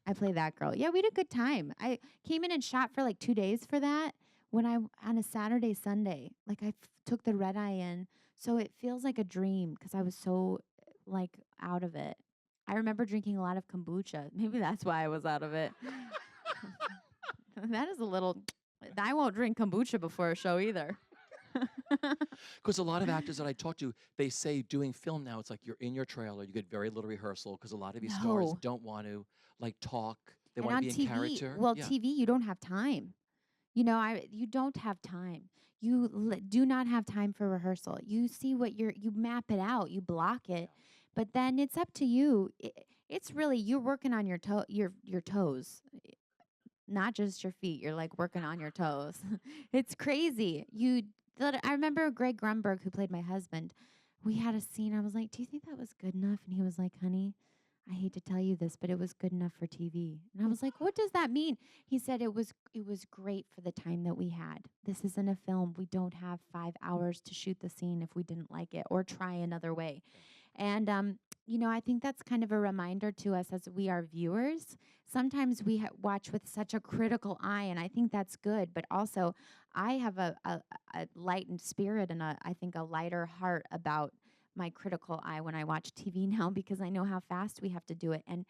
I play that girl. Yeah, we had a good time. I came in and shot for 2 days for that. when on a Saturday, Sunday, like took the red eye in, so it feels like a dream because I was so like out of it. I remember drinking a lot of kombucha. Maybe that's why I was out of it. That is a little. I won't drink kombucha before a show either. Because a lot of actors that I talk to, they say doing film now, it's like you're in your trailer, you get very little rehearsal because a lot of these stars No. don't want to like talk. They And want on to be in TV, character. well, Yeah. TV, you don't have time. You don't have time. You do not have time for rehearsal. You see what you map it out, you block it, but then it's up to you. It's really you're working on your toes, not just your feet. You're like working on your toes. It's crazy. I remember Greg Grunberg, who played my husband. We had a scene. I was like, "Do you think that was good enough?" And he was like, "Honey, I hate to tell you this, but it was good enough for TV." And I was like, "What does that mean?" He said it was great for the time that we had. This isn't a film. We don't have 5 hours to shoot the scene if we didn't like it or try another way. And I think that's kind of a reminder to us as we are viewers. Sometimes we watch with such a critical eye, and I think that's good. But also, I have a lightened spirit and I think a lighter heart about my critical eye when I watch TV now because I know how fast we have to do it. And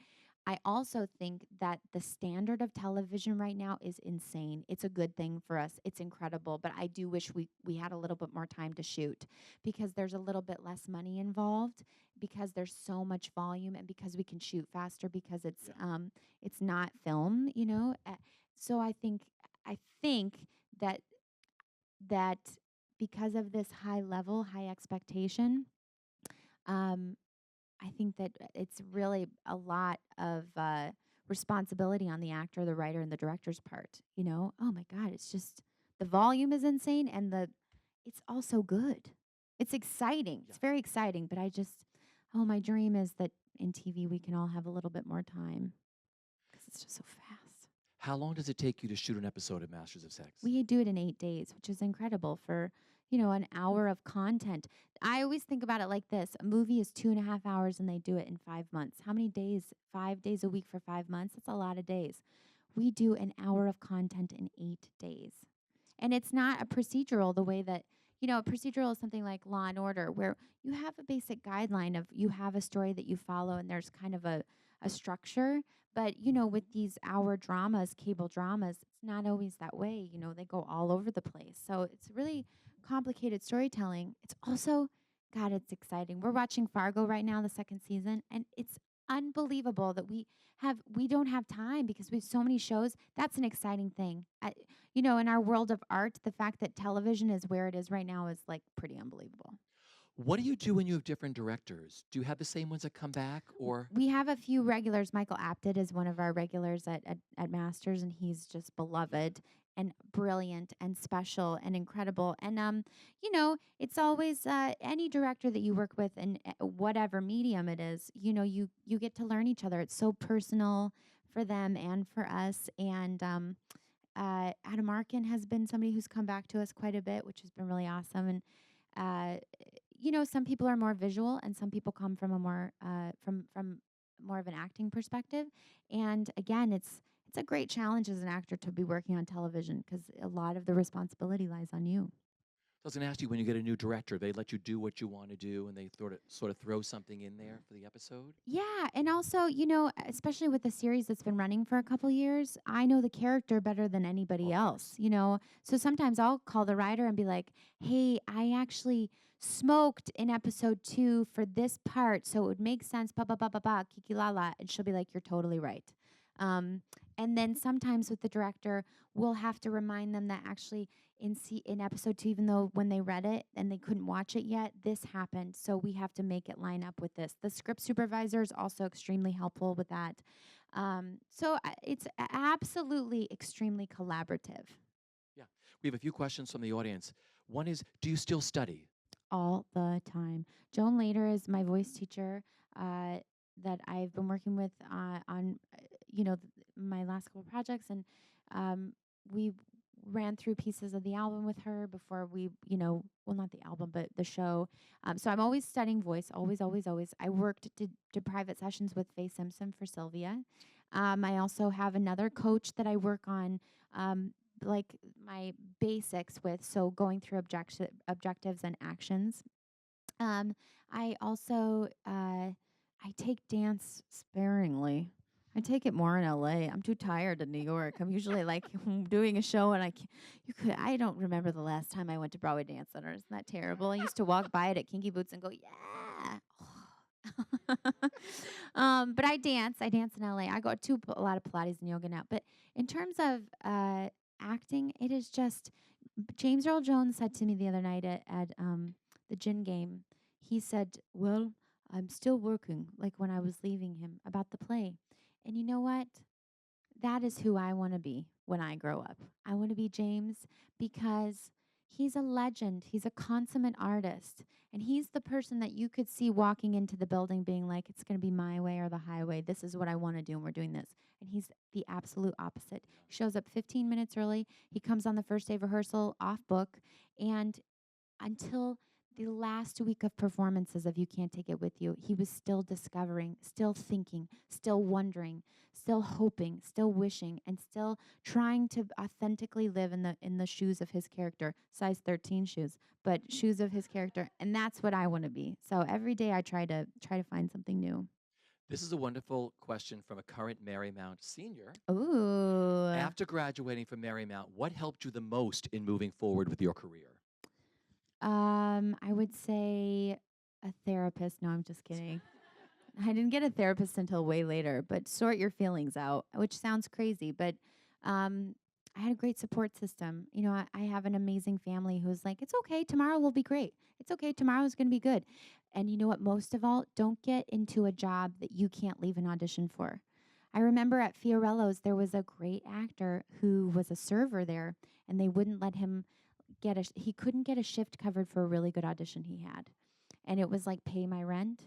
I also think that the standard of television right now is insane. It's a good thing for us. It's incredible, but I do wish we had a little bit more time to shoot because there's a little bit less money involved because there's so much volume and because we can shoot faster because it's not film. So I think that because of this high expectation, um, I think that it's really a lot of responsibility on the actor, the writer, and the director's part. Oh my God, it's just the volume is insane, and it's also good. It's exciting. Yeah. It's very exciting. But my dream is that in TV we can all have a little bit more time because it's just so fast. How long does it take you to shoot an episode of Masters of Sex? We do it in 8 days, which is incredible for an hour of content. I always think about it like this: a movie is 2.5 hours, and they do it in 5 months. How many days? 5 days a week for 5 months. That's a lot of days. We do an hour of content in 8 days, and it's not a procedural the way that a procedural is something like Law and Order, where you have a basic guideline of you have a story that you follow, and there's kind of a structure. But with these hour dramas, cable dramas, it's not always that way. They go all over the place. So it's really complicated storytelling. It's also, God, it's exciting. We're watching Fargo right now, the second season, and it's unbelievable that we don't have time because we have so many shows. That's an exciting thing. In our world of art, the fact that television is where it is right now is like pretty unbelievable. What do you do when you have different directors? Do you have the same ones that come back, or We have a few regulars. Michael Apted is one of our regulars at Masters, and he's just beloved and brilliant and special and incredible. And it's always any director that you work with in whatever medium it is. You get to learn each other. It's so personal for them and for us. And Adam Arkin has been somebody who's come back to us quite a bit, which has been really awesome. And some people are more visual, and some people come from a more from more of an acting perspective. And again, it's a great challenge as an actor to be working on television because a lot of the responsibility lies on you. I was going to ask you, when you get a new director, they let you do what you want to do, and they sort of throw something in there for the episode? Yeah, and also, especially with the series that's been running for a couple years, I know the character better than anybody else, So sometimes I'll call the writer and be like, "Hey, I actually smoked in episode 2 for this part, so it would make sense, ba ba ba ba ba, kiki la la," and she'll be like, "You're totally right." And then sometimes with the director, we'll have to remind them that actually in episode 2, even though when they read it and they couldn't watch it yet, this happened. So we have to make it line up with this. The script supervisor is also extremely helpful with that. It's absolutely extremely collaborative. Yeah. We have a few questions from the audience. One is, do you still study? All the time. Joan Lader is my voice teacher that I've been working with on, my last couple projects. And we ran through pieces of the album with her before we, well, not the album, but the show. So I'm always studying voice, always, always, always. I did private sessions with Faye Simpson for Sylvia. I also have another coach that I work on like my basics with, so going through objectives and actions. Um, I also I take dance sparingly. I take it more in LA. I'm too tired in New York. I'm usually like doing a show and I don't remember the last time I went to Broadway Dance Center. Isn't that terrible? I used to walk by it at Kinky Boots and go, yeah. But I dance. I dance in LA. I go to a lot of Pilates and yoga now. But in terms of acting, it is just James Earl Jones said to me the other night at the gin game. He said, "Well, I'm still working, like when I was leaving him about the play." And you know what? That is who I want to be when I grow up. I want to be James because he's a legend. He's a consummate artist. And he's the person that you could see walking into the building being like, it's going to be my way or the highway. This is what I want to do, and we're doing this. And he's the absolute opposite. He shows up 15 minutes early. He comes on the first day of rehearsal off book. And until the last week of performances of You Can't Take It With You, he was still discovering, still thinking, still wondering, still hoping, still wishing, and still trying to authentically live in the shoes of his character, size 13 shoes, but shoes of his character. And that's what I want to be. So every day I try to find something new. This is a wonderful question from a current Marymount senior. Ooh. After graduating from Marymount, what helped you the most in moving forward with your career? I would say a therapist. No, I'm just kidding. I didn't get a therapist until way later, but sort your feelings out, which sounds crazy, but um, I had a great support system. You know, I have an amazing family who's like, it's okay, tomorrow will be great. It's okay, tomorrow's going to be good. And you know what, most of all, don't get into a job that you can't leave an audition for. I remember at Fiorello's, there was a great actor who was a server there, and they wouldn't let him he couldn't get a shift covered for a really good audition he had. And it was like pay my rent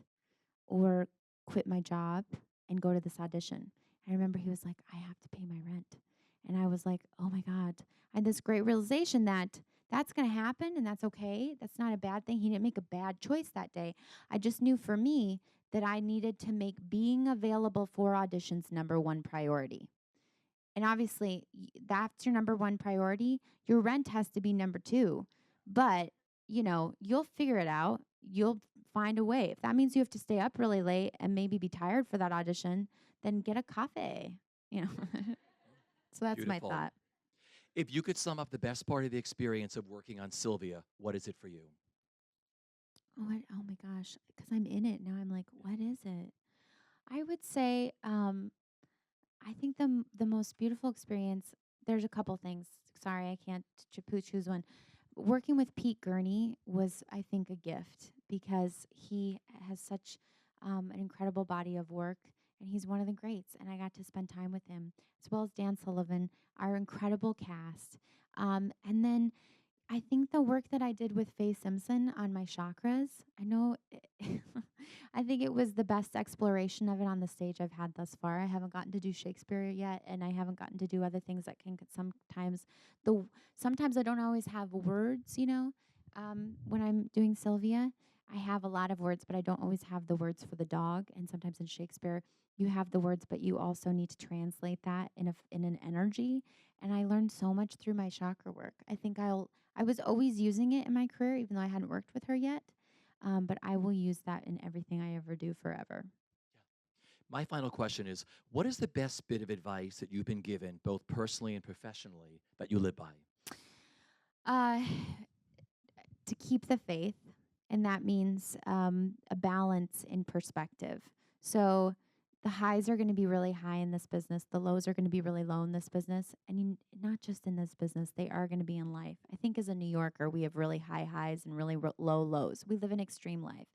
or quit my job and go to this audition. I remember he was like, I have to pay my rent. And I was like, oh my God. I had this great realization that that's going to happen and that's okay. That's not a bad thing. He didn't make a bad choice that day. I just knew for me that I needed to make being available for auditions number one priority. And obviously, that's your number one priority. Your rent has to be number two. But, you know, you'll figure it out. You'll find a way. If that means you have to stay up really late and maybe be tired for that audition, then get a coffee, you know. So that's my Beautiful. thought. If you could sum up the best part of the experience of working on Sylvia, what is it for you? Oh my gosh. Because I'm in it now. I'm like, what is it? I would say, I think the most beautiful experience. There's a couple things. Sorry, I can't choose one. Working with Pete Gurney was, I think, a gift because he has such an incredible body of work, and he's one of the greats. And I got to spend time with him, as well as Dan Sullivan, our incredible cast. And then I think the work that I did with Faye Simpson on my chakras, I know, I think it was the best exploration of it on the stage I've had thus far. I haven't gotten to do Shakespeare yet, and I haven't gotten to do other things that can sometimes I don't always have words, you know. When I'm doing Sylvia, I have a lot of words, but I don't always have the words for the dog. And sometimes in Shakespeare, you have the words, but you also need to translate that in an energy. And I learned so much through my chakra work. I was always using it in my career, even though I hadn't worked with her yet. But I will use that in everything I ever do forever. My final question is, what is the best bit of advice that you've been given, both personally and professionally, that you live by? Uh, to keep the faith, and that means a balance in perspective. So the highs are going to be really high in this business. The lows are going to be really low in this business. And not just in this business, they are going to be in life. I think as a New Yorker, we have really high highs and really low lows. We live an extreme life.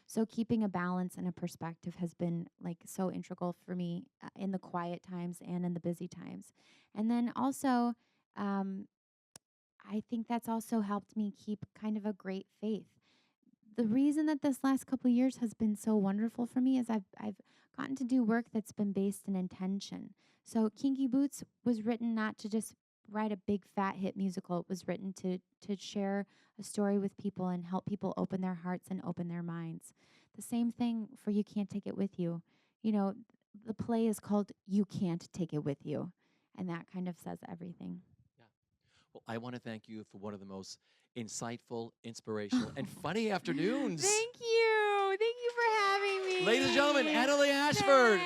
So keeping a balance and a perspective has been like so integral for me in the quiet times and in the busy times. And then also, I think that's also helped me keep kind of a great faith. The reason that this last couple of years has been so wonderful for me is I've gotten to do work that's been based in intention. So Kinky Boots was written not to just write a big fat hit musical. It was written to share a story with people and help people open their hearts and open their minds. The same thing for You Can't Take It With You. You know, the play is called You Can't Take It With You, and that kind of says everything. Well, I want to thank you for one of the most insightful, inspirational, and funny afternoons. Thank you. Thank you for having me. Ladies and gentlemen, Annaleigh Ashford.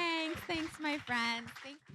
Thanks, my friends. Thank you.